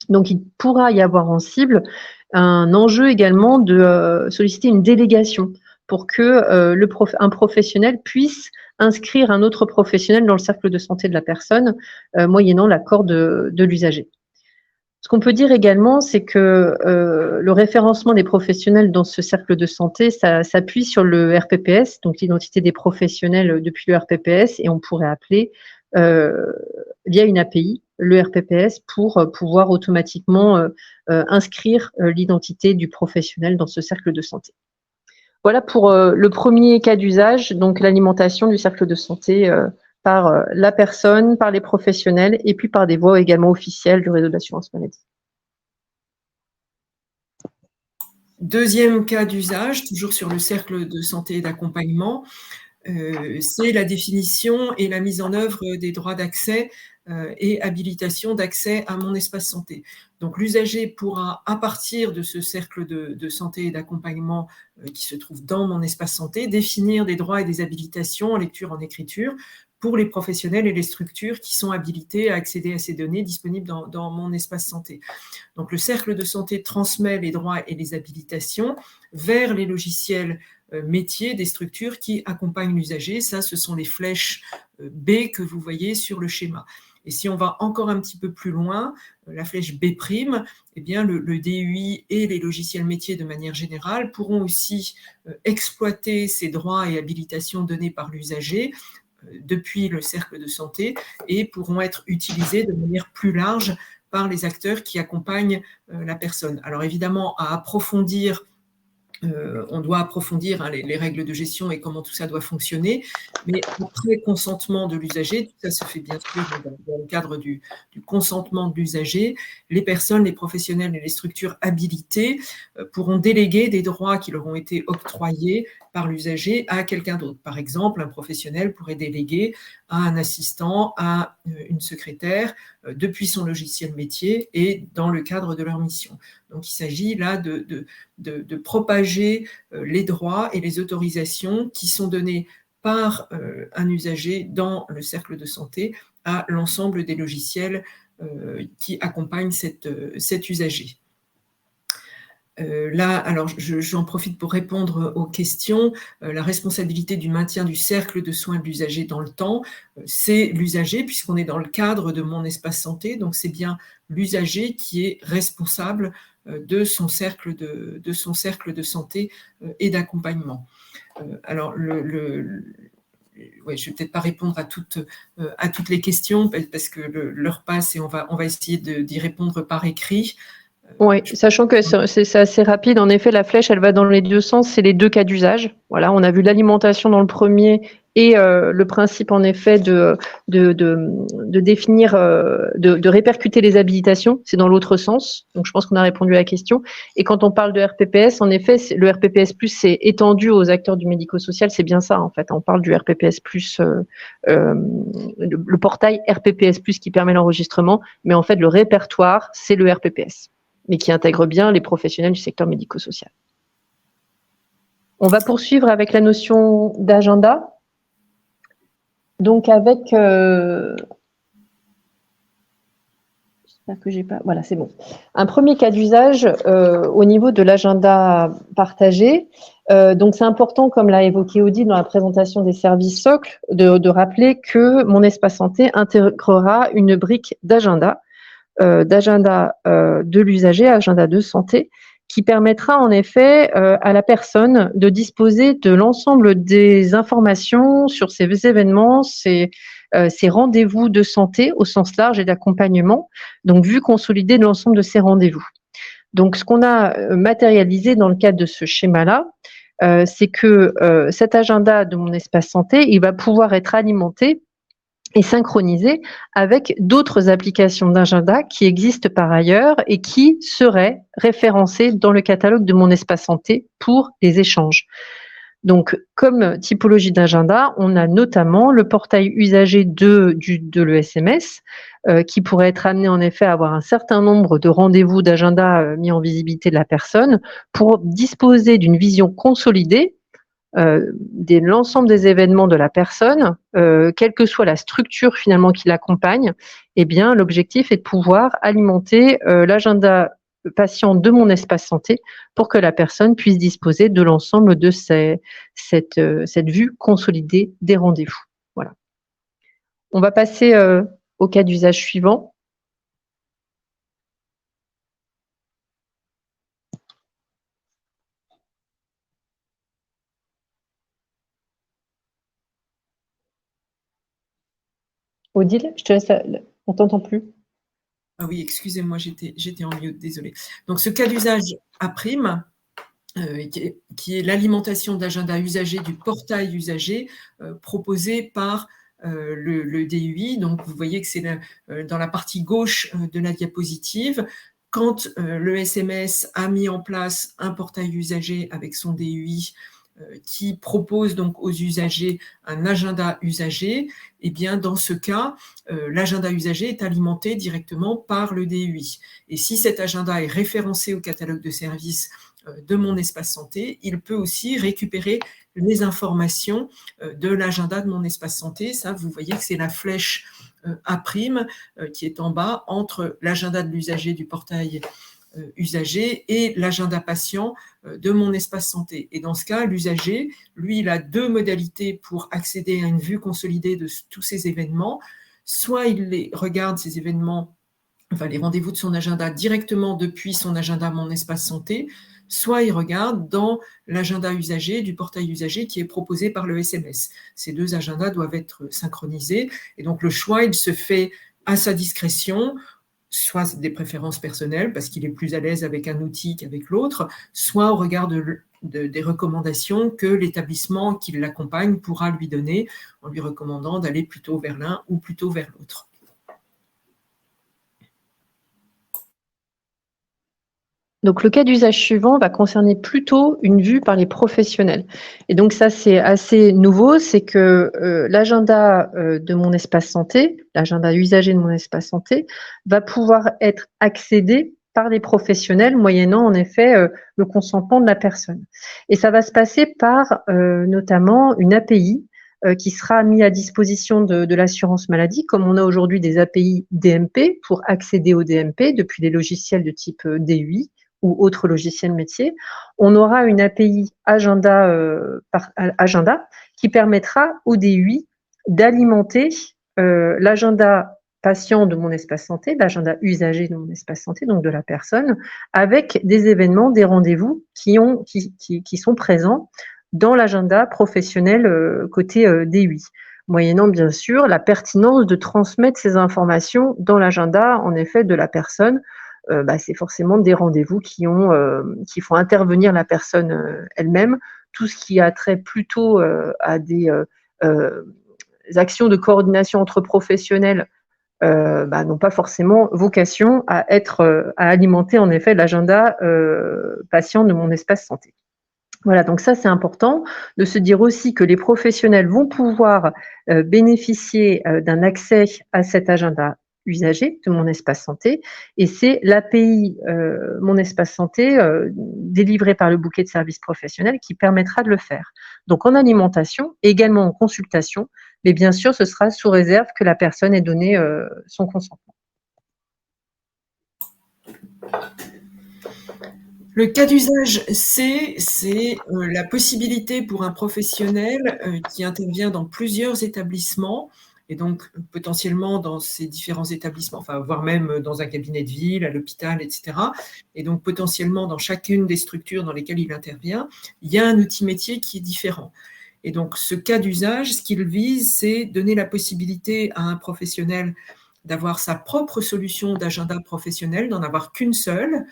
Donc, il pourra y avoir en cible un enjeu également de solliciter une délégation pour que un professionnel puisse inscrire un autre professionnel dans le cercle de santé de la personne, moyennant l'accord de l'usager. Ce qu'on peut dire également, c'est que le référencement des professionnels dans ce cercle de santé, ça s'appuie sur le RPPS, donc l'identité des professionnels depuis le RPPS, et on pourrait appeler via une API le RPPS pour pouvoir automatiquement inscrire l'identité du professionnel dans ce cercle de santé. Voilà pour le premier cas d'usage, donc l'alimentation du cercle de santé par la personne, par les professionnels et puis par des voies également officielles du réseau de l'assurance maladie. Deuxième cas d'usage, toujours sur le cercle de santé et d'accompagnement, c'est la définition et la mise en œuvre des droits d'accès et habilitation d'accès à mon espace santé. Donc l'usager pourra, à partir de ce cercle de santé et d'accompagnement qui se trouve dans mon espace santé, définir des droits et des habilitations en lecture, en écriture, pour les professionnels et les structures qui sont habilités à accéder à ces données disponibles dans mon espace santé. Donc le cercle de santé transmet les droits et les habilitations vers les logiciels métiers des structures qui accompagnent l'usager. Ça, ce sont les flèches B que vous voyez sur le schéma. Et si on va encore un petit peu plus loin, la flèche B', eh bien le DUI et les logiciels métiers de manière générale pourront aussi exploiter ces droits et habilitations donnés par l'usager depuis le cercle de santé et pourront être utilisés de manière plus large par les acteurs qui accompagnent la personne. Alors évidemment, à approfondir, on doit approfondir les règles de gestion et comment tout ça doit fonctionner, mais après consentement de l'usager, tout ça se fait bien sûr dans le cadre du consentement de l'usager, les personnes, les professionnels et les structures habilitées pourront déléguer des droits qui leur ont été octroyés par l'usager à quelqu'un d'autre. Par exemple, un professionnel pourrait déléguer à un assistant, à une secrétaire, depuis son logiciel métier et dans le cadre de leur mission. Donc, il s'agit là de propager les droits et les autorisations qui sont donnés par un usager dans le cercle de santé à l'ensemble des logiciels qui accompagnent cet usager. Là, alors j'en profite pour répondre aux questions. La responsabilité du maintien du cercle de soins de l'usager dans le temps, c'est l'usager, puisqu'on est dans le cadre de mon espace santé, donc c'est bien l'usager qui est responsable de son cercle de santé et d'accompagnement. Alors, ouais, je ne vais peut-être pas répondre à toutes les questions parce que l'heure passe et on va essayer d'y répondre par écrit. Oui, sachant que c'est assez rapide. En effet, la flèche, elle va dans les deux sens. C'est les deux cas d'usage. Voilà, on a vu l'alimentation dans le premier et le principe, en effet, de définir, de répercuter les habilitations. C'est dans l'autre sens. Donc, je pense qu'on a répondu à la question. Et quand on parle de RPPS, en effet, le RPPS+, c'est étendu aux acteurs du médico-social. C'est bien ça, en fait. On parle du RPPS+, le portail RPPS+, qui permet l'enregistrement. Mais en fait, le répertoire, c'est le RPPS, mais qui intègre bien les professionnels du secteur médico-social. On va poursuivre avec la notion d'agenda. Donc avec, j'espère que j'ai pas, voilà, c'est bon. Un premier cas d'usage au niveau de l'agenda partagé. Donc c'est important, comme l'a évoqué Odile dans la présentation des services socles, de rappeler que mon espace santé intégrera une brique d'agenda de l'usager, agenda de santé, qui permettra en effet à la personne de disposer de l'ensemble des informations sur ces événements, ces rendez-vous de santé au sens large et d'accompagnement, donc vue consolidée de l'ensemble de ces rendez-vous. Donc ce qu'on a matérialisé dans le cadre de ce schéma-là, c'est que cet agenda de mon espace santé, il va pouvoir être alimenté et synchronisé avec d'autres applications d'agenda qui existent par ailleurs et qui seraient référencées dans le catalogue de mon espace santé pour les échanges. Donc, comme typologie d'agenda, on a notamment le portail usager de l'ESMS qui pourrait être amené en effet à avoir un certain nombre de rendez-vous d'agenda mis en visibilité de la personne pour disposer d'une vision consolidée de l'ensemble des événements de la personne, quelle que soit la structure finalement qui l'accompagne. Eh bien, l'objectif est de pouvoir alimenter l'agenda patient de mon espace santé pour que la personne puisse disposer de l'ensemble de cette vue consolidée des rendez-vous. Voilà. On va passer au cas d'usage suivant. Odile, je te laisse, on t'entend plus. Ah oui, excusez-moi, j'étais en mute, désolée. Donc ce cas d'usage A', qui est l'alimentation d'agenda usager du portail usager proposé par le DUI. Donc vous voyez que c'est dans la partie gauche de la diapositive. Quand le SMS a mis en place un portail usager avec son DUI qui propose donc aux usagers un agenda usager, et bien dans ce cas, l'agenda usager est alimenté directement par le DUI. Et si cet agenda est référencé au catalogue de services de mon espace santé, il peut aussi récupérer les informations de l'agenda de mon espace santé. Ça, vous voyez que c'est la flèche A' qui est en bas entre l'agenda de l'usager du portail usager et l'agenda patient de mon espace santé. Et dans ce cas, l'usager, lui, il a deux modalités pour accéder à une vue consolidée de tous ces événements. Soit il les regarde, ces événements, enfin les rendez-vous de son agenda directement depuis son agenda Mon Espace Santé, soit il regarde dans l'agenda usager du portail usager qui est proposé par le SMS. Ces deux agendas doivent être synchronisés et donc le choix, il se fait à sa discrétion, soit des préférences personnelles parce qu'il est plus à l'aise avec un outil qu'avec l'autre, soit au regard des recommandations que l'établissement qui l'accompagne pourra lui donner en lui recommandant d'aller plutôt vers l'un ou plutôt vers l'autre. Donc, le cas d'usage suivant va concerner plutôt une vue par les professionnels. Et donc, ça, c'est assez nouveau, c'est que l'agenda de mon espace santé, l'agenda usager de mon espace santé, va pouvoir être accédé par les professionnels, moyennant en effet le consentement de la personne. Et ça va se passer par notamment une API qui sera mise à disposition de l'assurance maladie, comme on a aujourd'hui des API DMP pour accéder au DMP depuis les logiciels de type DUI, ou autres logiciels métiers, on aura une API agenda qui permettra au DUI d'alimenter l'agenda patient de mon espace santé, l'agenda usager de mon espace santé, donc de la personne, avec des événements, des rendez-vous qui sont présents dans l'agenda professionnel côté DUI, moyennant bien sûr la pertinence de transmettre ces informations dans l'agenda, en effet, de la personne. C'est forcément des rendez-vous qui font intervenir la personne elle-même, tout ce qui a trait plutôt à des actions de coordination entre professionnels n'ont pas forcément vocation à alimenter en effet l'agenda patient de mon espace santé. Voilà, donc ça c'est important de se dire aussi que les professionnels vont pouvoir bénéficier d'un accès à cet agenda usager de mon espace santé, et c'est l'API mon espace santé délivré par le bouquet de services professionnels qui permettra de le faire. Donc en alimentation, également en consultation, mais bien sûr ce sera sous réserve que la personne ait donné son consentement. Le cas d'usage C, c'est la possibilité pour un professionnel qui intervient dans plusieurs établissements, et donc potentiellement dans ces différents établissements, enfin voire même dans un cabinet de ville, à l'hôpital, etc. Et donc potentiellement dans chacune des structures dans lesquelles il intervient, il y a un outil métier qui est différent. Et donc ce cas d'usage, ce qu'il vise, c'est donner la possibilité à un professionnel d'avoir sa propre solution d'agenda professionnel, d'en avoir qu'une seule,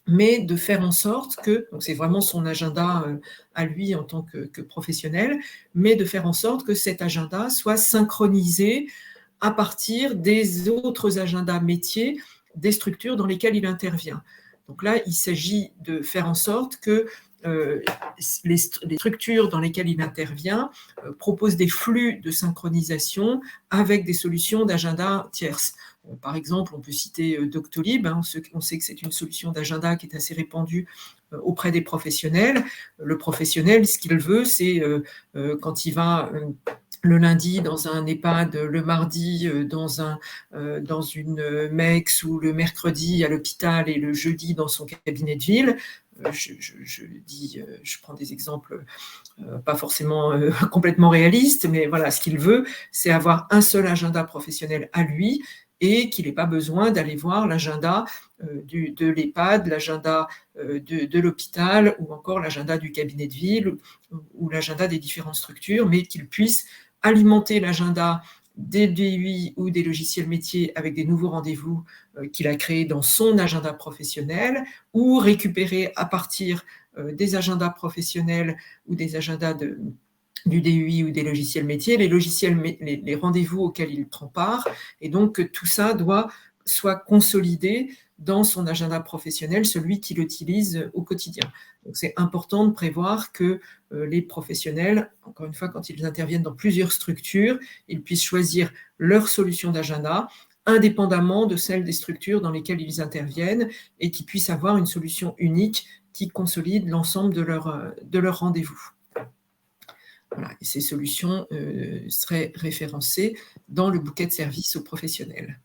mais de faire en sorte que, donc c'est vraiment son agenda à lui en tant que professionnel, mais de faire en sorte que cet agenda soit synchronisé à partir des autres agendas métiers des structures dans lesquelles il intervient. Donc là, il s'agit de faire en sorte que les structures dans lesquelles il intervient proposent des flux de synchronisation avec des solutions d'agenda tierces. Par exemple, on peut citer Doctolib, on sait que c'est une solution d'agenda qui est assez répandue auprès des professionnels. Le professionnel, ce qu'il veut, c'est quand il va le lundi dans un EHPAD, le mardi dans une MEX, ou le mercredi à l'hôpital et le jeudi dans son cabinet de ville. Je prends des exemples pas forcément complètement réalistes, mais voilà, ce qu'il veut, c'est avoir un seul agenda professionnel à lui, et qu'il n'ait pas besoin d'aller voir l'agenda de l'EHPAD, l'agenda de l'hôpital, ou encore l'agenda du cabinet de ville, ou l'agenda des différentes structures, mais qu'il puisse alimenter l'agenda des DUI ou des logiciels métiers avec des nouveaux rendez-vous qu'il a créés dans son agenda professionnel, ou récupérer à partir des agendas professionnels ou des agendas du DUI ou des logiciels métiers, les rendez-vous auxquels il prend part, et donc que tout ça soit consolidé dans son agenda professionnel, celui qu'il utilise au quotidien. Donc c'est important de prévoir que les professionnels, encore une fois, quand ils interviennent dans plusieurs structures, ils puissent choisir leur solution d'agenda indépendamment de celle des structures dans lesquelles ils interviennent, et qu'ils puissent avoir une solution unique qui consolide l'ensemble de leurs rendez-vous. Voilà, et ces solutions seraient référencées dans le bouquet de services aux professionnels.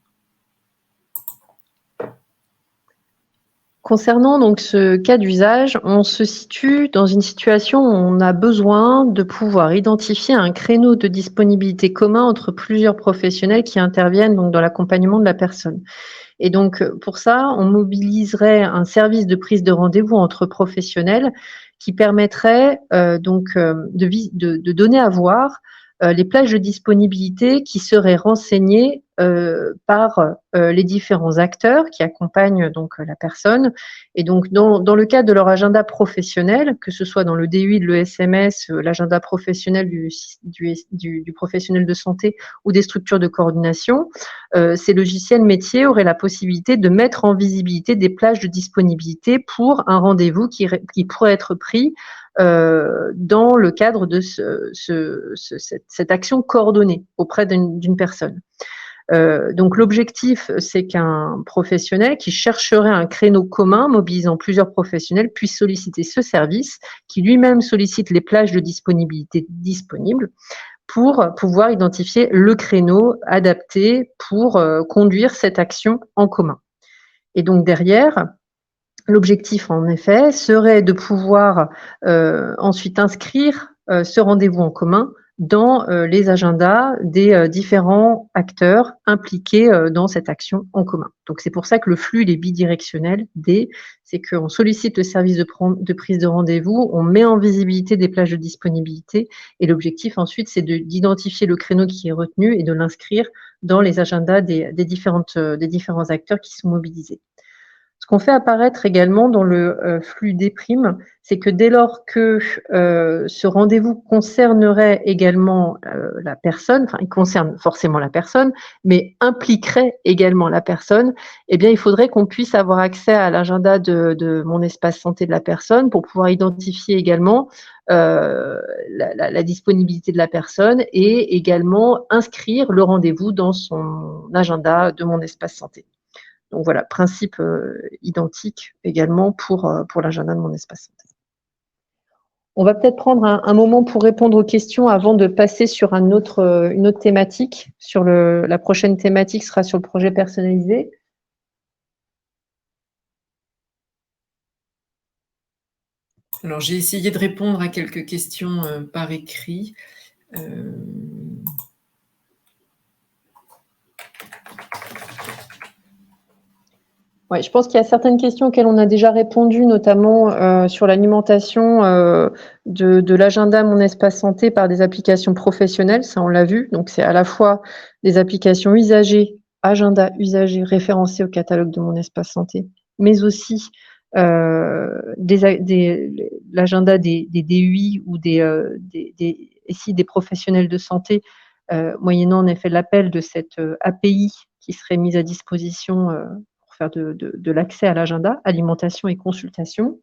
Concernant donc ce cas d'usage, on se situe dans une situation où on a besoin de pouvoir identifier un créneau de disponibilité commun entre plusieurs professionnels qui interviennent donc dans l'accompagnement de la personne. Et donc pour ça, on mobiliserait un service de prise de rendez-vous entre professionnels qui permettrait de donner à voir les plages de disponibilité qui seraient renseignées par les différents acteurs qui accompagnent donc la personne. Et donc dans le cadre de leur agenda professionnel, que ce soit dans le DUI de l'ESMS, l'agenda professionnel du professionnel de santé ou des structures de coordination, ces logiciels métiers auraient la possibilité de mettre en visibilité des plages de disponibilité pour un rendez-vous qui pourrait être pris dans le cadre de cette action coordonnée auprès d'une personne. Donc l'objectif, c'est qu'un professionnel qui chercherait un créneau commun, mobilisant plusieurs professionnels, puisse solliciter ce service, qui lui-même sollicite les plages de disponibilité disponibles, pour pouvoir identifier le créneau adapté pour conduire cette action en commun. Et donc derrière, L'objectif, en effet, serait de pouvoir ensuite inscrire ce rendez-vous en commun dans les agendas des différents acteurs impliqués dans cette action en commun. Donc, c'est pour ça que le flux, il est bidirectionnel. C'est qu'on sollicite le service de prise de rendez-vous, on met en visibilité des plages de disponibilité et l'objectif ensuite, c'est d'identifier le créneau qui est retenu et de l'inscrire dans les agendas des différents acteurs qui sont mobilisés. Ce qu'on fait apparaître également dans le flux des primes, c'est que dès lors que ce rendez-vous concernerait également la personne, enfin il concerne forcément la personne, mais impliquerait également la personne, eh bien il faudrait qu'on puisse avoir accès à l'agenda de mon espace santé de la personne pour pouvoir identifier également la disponibilité de la personne et également inscrire le rendez-vous dans son agenda de mon espace santé. Donc voilà, principe identique également pour l'agenda de mon espace santé. On va peut-être prendre un moment pour répondre aux questions avant de passer sur une autre thématique. La prochaine thématique sera sur le projet personnalisé. Alors, j'ai essayé de répondre à quelques questions par écrit. Ouais, je pense qu'il y a certaines questions auxquelles on a déjà répondu, notamment sur l'alimentation de l'agenda Mon Espace Santé par des applications professionnelles, ça on l'a vu. Donc c'est à la fois des applications usagées, agenda usagé référencé au catalogue de Mon Espace Santé, mais aussi l'agenda des DUI ou des professionnels de santé, moyennant en effet l'appel de cette API qui serait mise à disposition faire de l'accès à l'agenda, alimentation et consultation.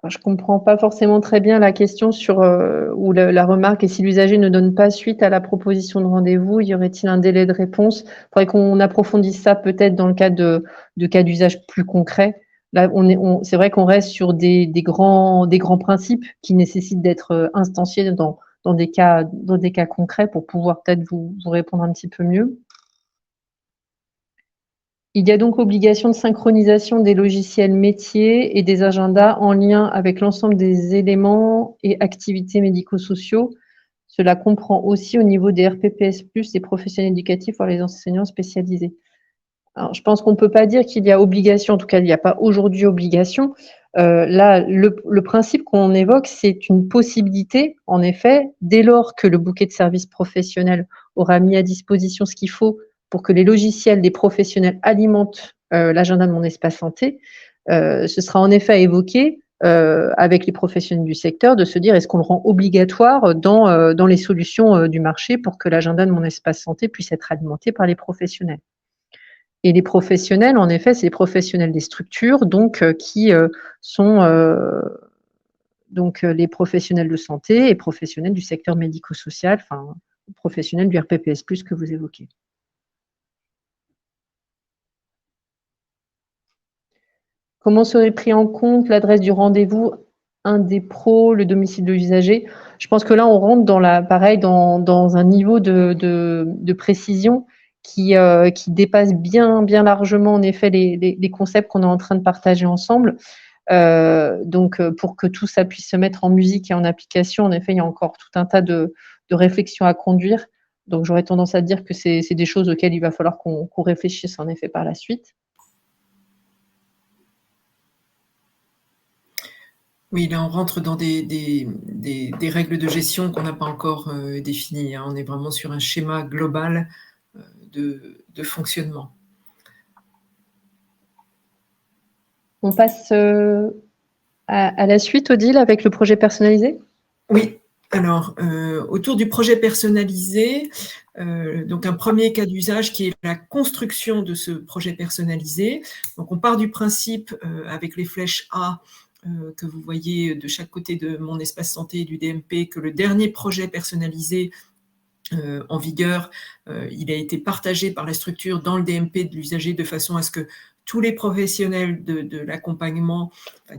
Alors, je ne comprends pas forcément très bien la question sur ou la remarque, et si l'usager ne donne pas suite à la proposition de rendez-vous, y aurait-il un délai de réponse? Il faudrait qu'on approfondisse ça peut-être dans le cadre de cas d'usage plus concrets. Là, c'est vrai qu'on reste sur des grands principes qui nécessitent d'être instanciés dans des cas concrets pour pouvoir peut-être vous répondre un petit peu mieux. Il y a donc obligation de synchronisation des logiciels métiers et des agendas en lien avec l'ensemble des éléments et activités médico-sociaux. Cela comprend aussi au niveau des RPPS+, des professionnels éducatifs, voire les enseignants spécialisés. Alors, je pense qu'on ne peut pas dire qu'il y a obligation, en tout cas, il n'y a pas aujourd'hui obligation. Là, le principe qu'on évoque, c'est une possibilité, en effet, dès lors que le bouquet de services professionnels aura mis à disposition ce qu'il faut pour que les logiciels des professionnels alimentent l'agenda de mon espace santé, ce sera en effet à évoquer avec les professionnels du secteur de se dire est-ce qu'on le rend obligatoire dans les solutions du marché pour que l'agenda de mon espace santé puisse être alimenté par les professionnels. Et les professionnels, en effet, c'est les professionnels des structures, donc qui sont donc les professionnels de santé et professionnels du secteur médico-social, enfin professionnels du RPPS+, que vous évoquez. Comment serait pris en compte l'adresse du rendez-vous, un des pros, le domicile de l'usager? Je pense que là, on rentre dans un niveau de précision qui dépasse bien largement, en effet, les concepts qu'on est en train de partager ensemble. Donc, pour que tout ça puisse se mettre en musique et en application, en effet, il y a encore tout un tas de réflexions à conduire. Donc, j'aurais tendance à dire que c'est des choses auxquelles il va falloir qu'on réfléchisse, en effet, par la suite. Oui, là, on rentre dans des règles de gestion qu'on n'a pas encore définies. On est vraiment sur un schéma global de fonctionnement. On passe à la suite, Odile, avec le projet personnalisé? Oui. Alors, autour du projet personnalisé, donc un premier cas d'usage qui est la construction de ce projet personnalisé. Donc, on part du principe avec les flèches A que vous voyez de chaque côté de mon espace santé et du DMP, que le dernier projet personnalisé en vigueur, il a été partagé par la structure dans le DMP de l'usager de façon à ce que tous les professionnels de l'accompagnement,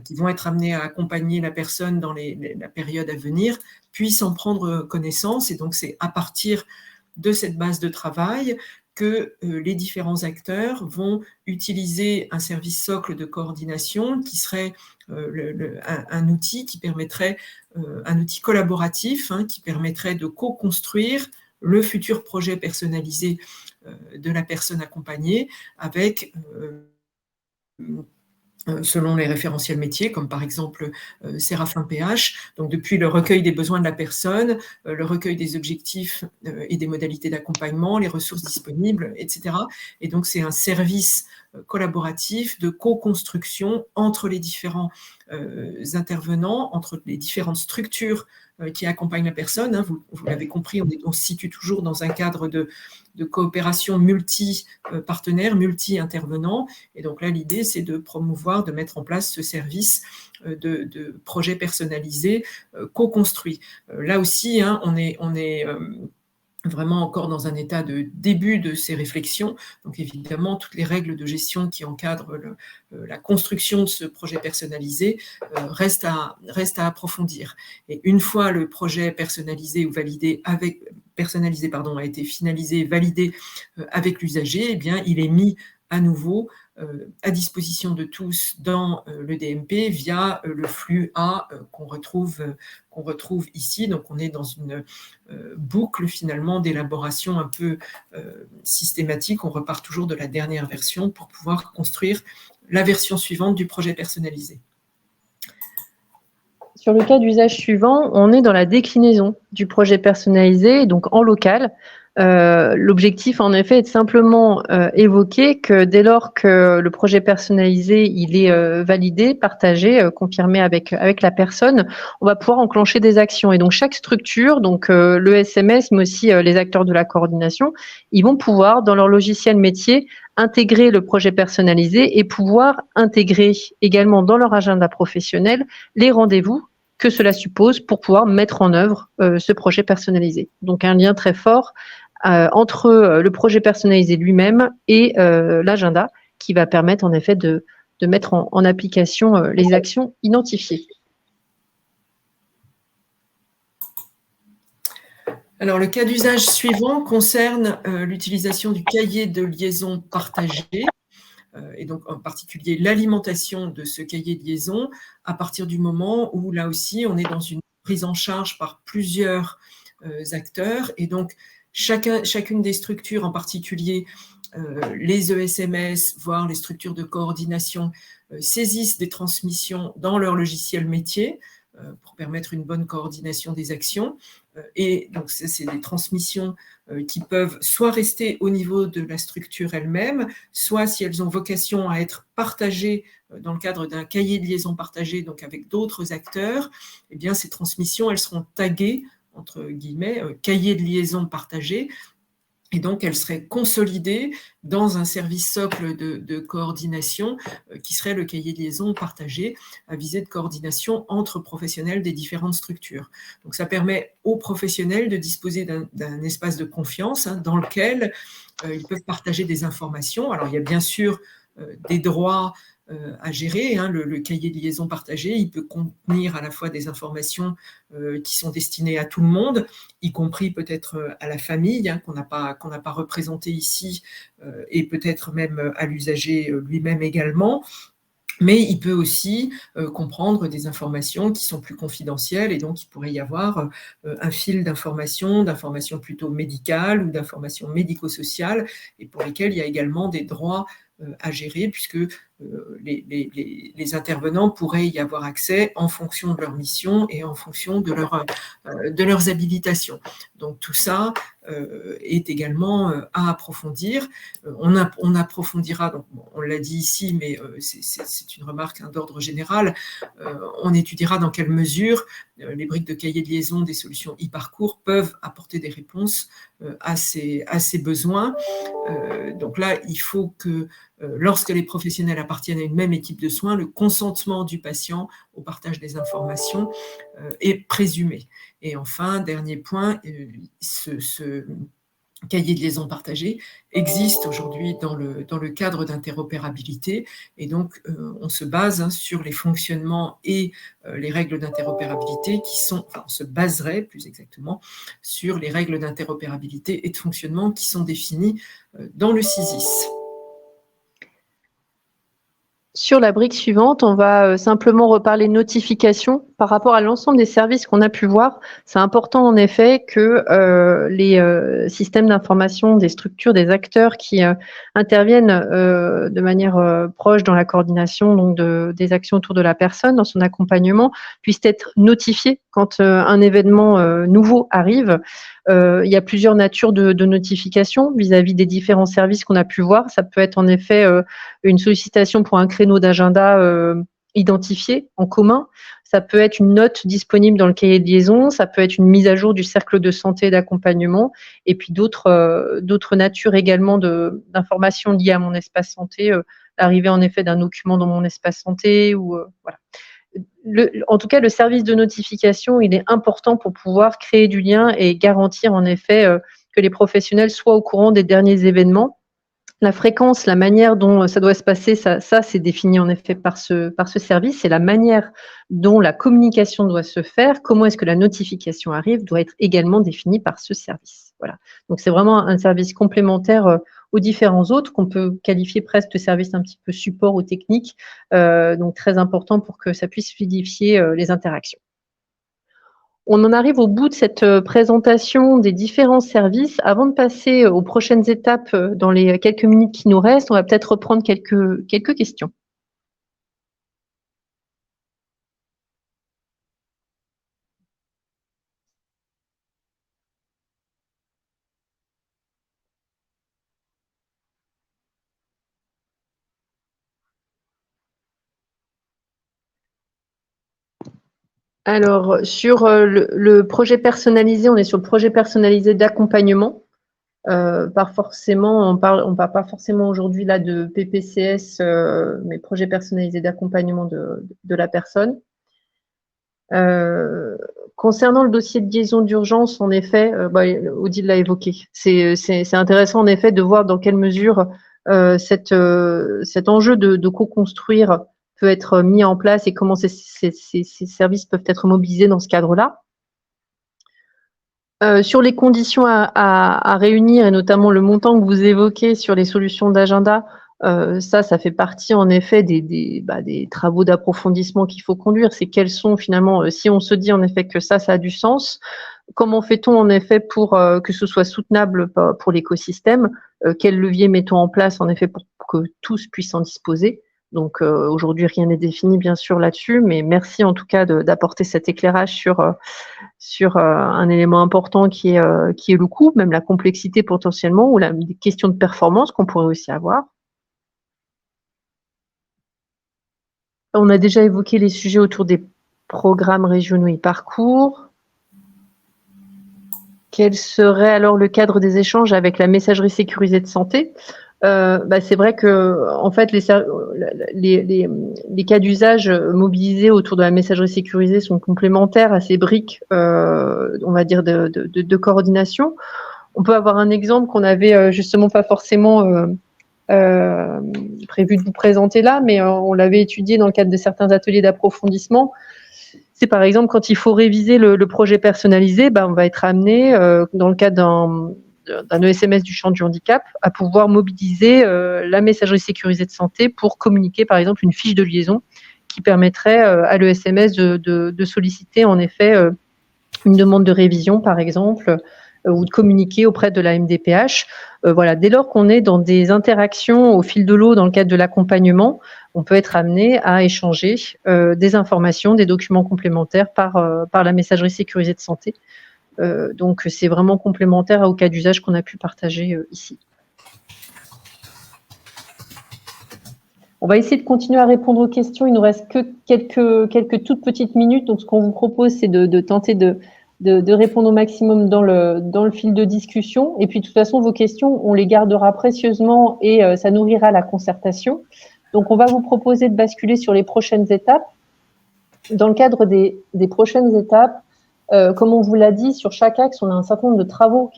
qui vont être amenés à accompagner la personne dans la période à venir, puissent en prendre connaissance. Et donc, c'est à partir de cette base de travail que les différents acteurs vont utiliser un service socle de coordination qui serait un outil qui permettrait, un outil collaboratif qui permettrait de co-construire le futur projet personnalisé de la personne accompagnée avec selon les référentiels métiers, comme par exemple Séraphin PH, donc depuis le recueil des besoins de la personne, le recueil des objectifs et des modalités d'accompagnement, les ressources disponibles, etc. Et donc c'est un service collaboratif de co-construction entre les différents intervenants, entre les différentes structures qui accompagnent la personne. Vous l'avez compris, on se situe toujours dans un cadre de coopération multi-partenaires, multi-intervenants. Et donc là, l'idée, c'est de promouvoir, de mettre en place ce service de projets personnalisés co-construits. Là aussi, on est vraiment encore dans un état de début de ces réflexions. Donc évidemment, toutes les règles de gestion qui encadrent la construction de ce projet personnalisé restent à approfondir. Et une fois le projet personnalisé ou validé a été finalisé, validé avec l'usager, eh bien, il est mis à nouveau à disposition de tous dans le DMP via le flux A qu'on retrouve ici. Donc, on est dans une boucle finalement d'élaboration un peu systématique. On repart toujours de la dernière version pour pouvoir construire la version suivante du projet personnalisé. Sur le cas d'usage suivant, on est dans la déclinaison du projet personnalisé, donc en local. L'objectif, en effet, est de simplement évoquer que dès lors que le projet personnalisé il est validé, partagé, confirmé avec la personne, on va pouvoir enclencher des actions. Et donc, chaque structure, donc le SMS, mais aussi les acteurs de la coordination, ils vont pouvoir, dans leur logiciel métier, intégrer le projet personnalisé et pouvoir intégrer également dans leur agenda professionnel les rendez-vous que cela suppose pour pouvoir mettre en œuvre ce projet personnalisé. Donc, un lien très fort entre le projet personnalisé lui-même et l'agenda qui va permettre en effet de mettre en application les actions identifiées. Alors, le cas d'usage suivant concerne l'utilisation du cahier de liaison partagé, et donc en particulier l'alimentation de ce cahier de liaison à partir du moment où, là aussi, on est dans une prise en charge par plusieurs acteurs. Et donc, chacune des structures, en particulier les ESMS, voire les structures de coordination, saisissent des transmissions dans leur logiciel métier pour permettre une bonne coordination des actions. Et donc, c'est des transmissions qui peuvent soit rester au niveau de la structure elle-même, soit, si elles ont vocation à être partagées dans le cadre d'un cahier de liaison partagé, donc avec d'autres acteurs, eh bien, ces transmissions, elles seront taguées, entre guillemets, cahier de liaison partagé. Et donc, elle serait consolidée dans un service socle de coordination qui serait le cahier de liaison partagé à visée de coordination entre professionnels des différentes structures. Donc, ça permet aux professionnels de disposer d'un espace de confiance dans lequel ils peuvent partager des informations. Alors, il y a bien sûr des droits à gérer. Le cahier de liaison partagé, il peut contenir à la fois des informations qui sont destinées à tout le monde, y compris peut-être à la famille, qu'on n'a pas représenté ici, et peut-être même à l'usager lui-même également. Mais il peut aussi comprendre des informations qui sont plus confidentielles, et donc il pourrait y avoir un fil d'informations plutôt médicales ou d'informations médico-sociales, et pour lesquelles il y a également des droits à gérer, puisque les intervenants pourraient y avoir accès en fonction de leur mission et en fonction de leurs habilitations. Donc tout ça est également à approfondir. On approfondira, donc on l'a dit ici, mais c'est une remarque d'ordre général, on étudiera dans quelle mesure les briques de cahier de liaison des solutions e-parcours peuvent apporter des réponses à ces besoins. Donc là, il faut que lorsque les professionnels appartiennent à une même équipe de soins, le consentement du patient au partage des informations est présumé. Et enfin, dernier point, cahier de liaison partagé existe aujourd'hui dans le cadre d'interopérabilité, et donc on se base sur les fonctionnements et les règles d'interopérabilité on se baserait plus exactement sur les règles d'interopérabilité et de fonctionnement qui sont définies dans le CISIS. Sur la brique suivante, on va simplement reparler notification par rapport à l'ensemble des services qu'on a pu voir. C'est important en effet que les systèmes d'information des structures, des acteurs qui interviennent de manière proche dans la coordination donc des actions autour de la personne, dans son accompagnement, puissent être notifiés quand un événement nouveau arrive. Il y a plusieurs natures de notification vis-à-vis des différents services qu'on a pu voir. Ça peut être en effet une sollicitation pour un créneau d'agenda identifié en commun. Ça peut être une note disponible dans le cahier de liaison. Ça peut être une mise à jour du cercle de santé et d'accompagnement. Et puis d'autres natures également d'informations liées à mon espace santé. L'arrivée en effet d'un document dans mon espace santé ou voilà. En tout cas, le service de notification, il est important pour pouvoir créer du lien et garantir en effet que les professionnels soient au courant des derniers événements. La fréquence, la manière dont ça doit se passer, ça c'est défini en effet par ce service, et la manière dont la communication doit se faire, comment est-ce que la notification arrive, doit être également définie par ce service. Voilà. Donc c'est vraiment un service complémentaire aux différents autres qu'on peut qualifier presque de service un petit peu support ou technique, donc très important pour que ça puisse fluidifier les interactions. On en arrive au bout de cette présentation des différents services. Avant de passer aux prochaines étapes dans les quelques minutes qui nous restent, on va peut-être reprendre quelques questions. Alors, sur le projet personnalisé, on est sur le projet personnalisé d'accompagnement. Pas forcément, on parle pas forcément aujourd'hui là de PPCS, mais projet personnalisé d'accompagnement de la personne. Concernant le dossier de liaison d'urgence, en effet, Odile l'a évoqué. C'est intéressant en effet de voir dans quelle mesure cet enjeu de co-construire peut être mis en place et comment ces services peuvent être mobilisés dans ce cadre-là. Sur les conditions à réunir et notamment le montant que vous évoquez sur les solutions d'agenda, ça fait partie en effet des travaux d'approfondissement qu'il faut conduire. C'est quels sont finalement, si on se dit en effet que ça a du sens, comment fait-on en effet pour que ce soit soutenable pour l'écosystème, quels leviers mettons en place en effet pour que tous puissent en disposer. Donc aujourd'hui, rien n'est défini bien sûr là-dessus, mais merci en tout cas d'apporter cet éclairage sur un élément important qui est le coût, même la complexité potentiellement, ou des questions de performance qu'on pourrait aussi avoir. On a déjà évoqué les sujets autour des programmes régionaux et parcours. Quel serait alors le cadre des échanges avec la messagerie sécurisée de santé ? C'est vrai que en fait les cas d'usage mobilisés autour de la messagerie sécurisée sont complémentaires à ces briques, on va dire de coordination. On peut avoir un exemple qu'on avait justement pas forcément prévu de vous présenter là, mais on l'avait étudié dans le cadre de certains ateliers d'approfondissement. C'est par exemple quand il faut réviser le projet personnalisé, on va être amené dans le cadre d'un ESMS du champ du handicap à pouvoir mobiliser la messagerie sécurisée de santé pour communiquer par exemple une fiche de liaison qui permettrait à l'ESMS de solliciter en effet une demande de révision par exemple ou de communiquer auprès de la MDPH. Voilà, dès lors qu'on est dans des interactions au fil de l'eau dans le cadre de l'accompagnement, on peut être amené à échanger des informations, des documents complémentaires par la messagerie sécurisée de santé. Donc, c'est vraiment complémentaire au cas d'usage qu'on a pu partager ici. On va essayer de continuer à répondre aux questions. Il nous reste que quelques toutes petites minutes. Donc, ce qu'on vous propose, c'est de tenter de répondre au maximum dans le fil de discussion. Et puis, de toute façon, vos questions, on les gardera précieusement et ça nourrira la concertation. Donc, on va vous proposer de basculer sur les prochaines étapes. Dans le cadre des prochaines étapes, Comme on vous l'a dit, sur chaque axe, on a un certain nombre de travaux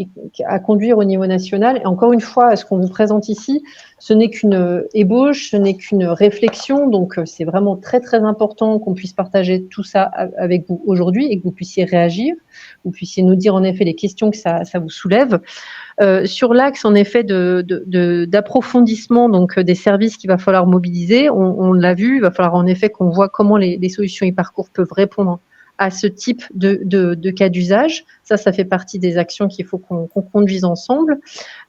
à conduire au niveau national. Et encore une fois, ce qu'on vous présente ici, ce n'est qu'une ébauche, ce n'est qu'une réflexion. Donc, c'est vraiment très, très important qu'on puisse partager tout ça avec vous aujourd'hui et que vous puissiez réagir, vous puissiez nous dire en effet les questions que ça vous soulève. Sur l'axe, en effet, d'approfondissement donc des services qu'il va falloir mobiliser, on l'a vu, il va falloir en effet qu'on voit comment les solutions e-parcours peuvent répondre à ce type de cas d'usage. Ça fait partie des actions qu'il faut qu'on conduise ensemble.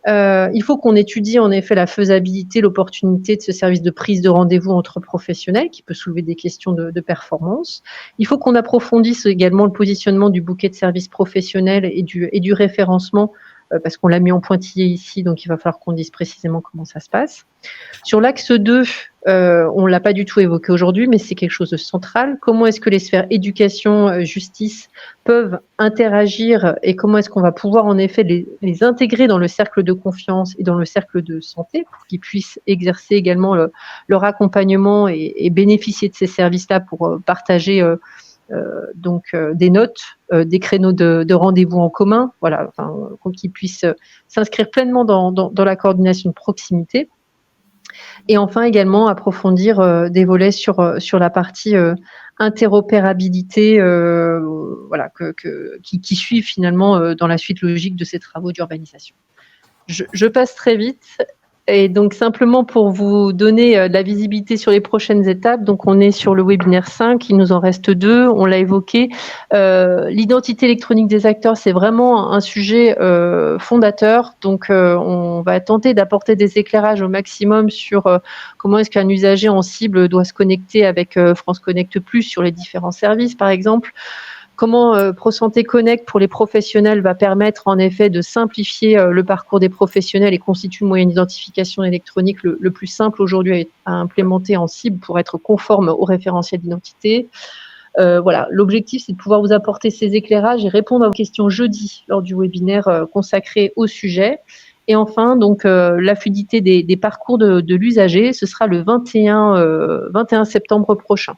Il faut qu'on étudie en effet la faisabilité, l'opportunité de ce service de prise de rendez-vous entre professionnels qui peut soulever des questions de performance. Il faut qu'on approfondisse également le positionnement du bouquet de services professionnels et du référencement parce qu'on l'a mis en pointillé ici, donc il va falloir qu'on dise précisément comment ça se passe. Sur l'axe 2, on ne l'a pas du tout évoqué aujourd'hui, mais c'est quelque chose de central. Comment est-ce que les sphères éducation, justice peuvent interagir et comment est-ce qu'on va pouvoir en effet les intégrer dans le cercle de confiance et dans le cercle de santé pour qu'ils puissent exercer également leur accompagnement et bénéficier de ces services-là pour partager des notes, des créneaux de rendez-vous en commun, voilà, qu'ils puissent s'inscrire pleinement dans la coordination de proximité. Et enfin également approfondir des volets sur la partie interopérabilité, qui suivent finalement dans la suite logique de ces travaux d'urbanisation. Je passe très vite. Et donc, simplement pour vous donner de la visibilité sur les prochaines étapes, donc on est sur le webinaire 5, il nous en reste 2, on l'a évoqué. L'identité électronique des acteurs, c'est vraiment un sujet fondateur. Donc, on va tenter d'apporter des éclairages au maximum sur comment est-ce qu'un usager en cible doit se connecter avec France Connect Plus sur les différents services, par exemple. Comment ProSanté Connect pour les professionnels va permettre en effet de simplifier le parcours des professionnels et constitue le moyen d'identification électronique le plus simple aujourd'hui à implémenter en cible pour être conforme au référentiel d'identité. Voilà, l'objectif c'est de pouvoir vous apporter ces éclairages et répondre à vos questions jeudi lors du webinaire consacré au sujet. Et enfin, donc la fluidité des parcours de l'usager, ce sera le 21 septembre prochain.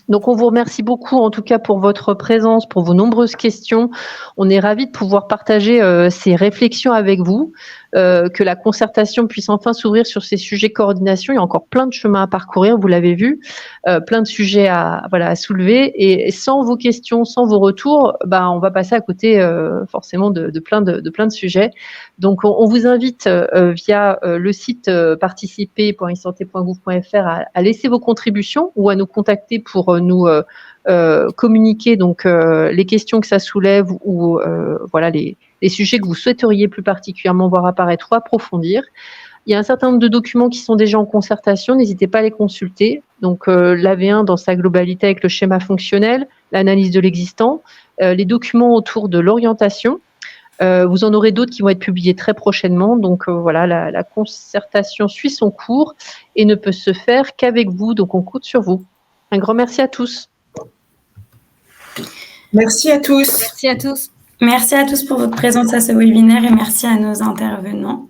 Donc, on vous remercie beaucoup, en tout cas, pour votre présence, pour vos nombreuses questions. On est ravis de pouvoir partager ces réflexions avec vous, que la concertation puisse enfin s'ouvrir sur ces sujets de coordination. Il y a encore plein de chemins à parcourir, vous l'avez vu, plein de sujets à soulever. Et sans vos questions, sans vos retours, on va passer à côté forcément de plein de sujets. Donc, on vous invite via le site participer.isanté.gouv.fr à laisser vos contributions ou à nous contacter pour nous communiquer donc les questions que ça soulève ou les sujets que vous souhaiteriez plus particulièrement voir apparaître ou approfondir. Il y a un certain nombre de documents qui sont déjà en concertation, n'hésitez pas à les consulter. Donc l'AV1 dans sa globalité avec le schéma fonctionnel, l'analyse de l'existant, les documents autour de l'orientation. Vous en aurez d'autres qui vont être publiés très prochainement. Donc la concertation suit son cours et ne peut se faire qu'avec vous. Donc on compte sur vous. Un grand merci à tous. Merci à tous. Merci à tous. Merci à tous pour votre présence à ce webinaire et merci à nos intervenants.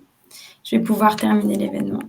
Je vais pouvoir terminer l'événement.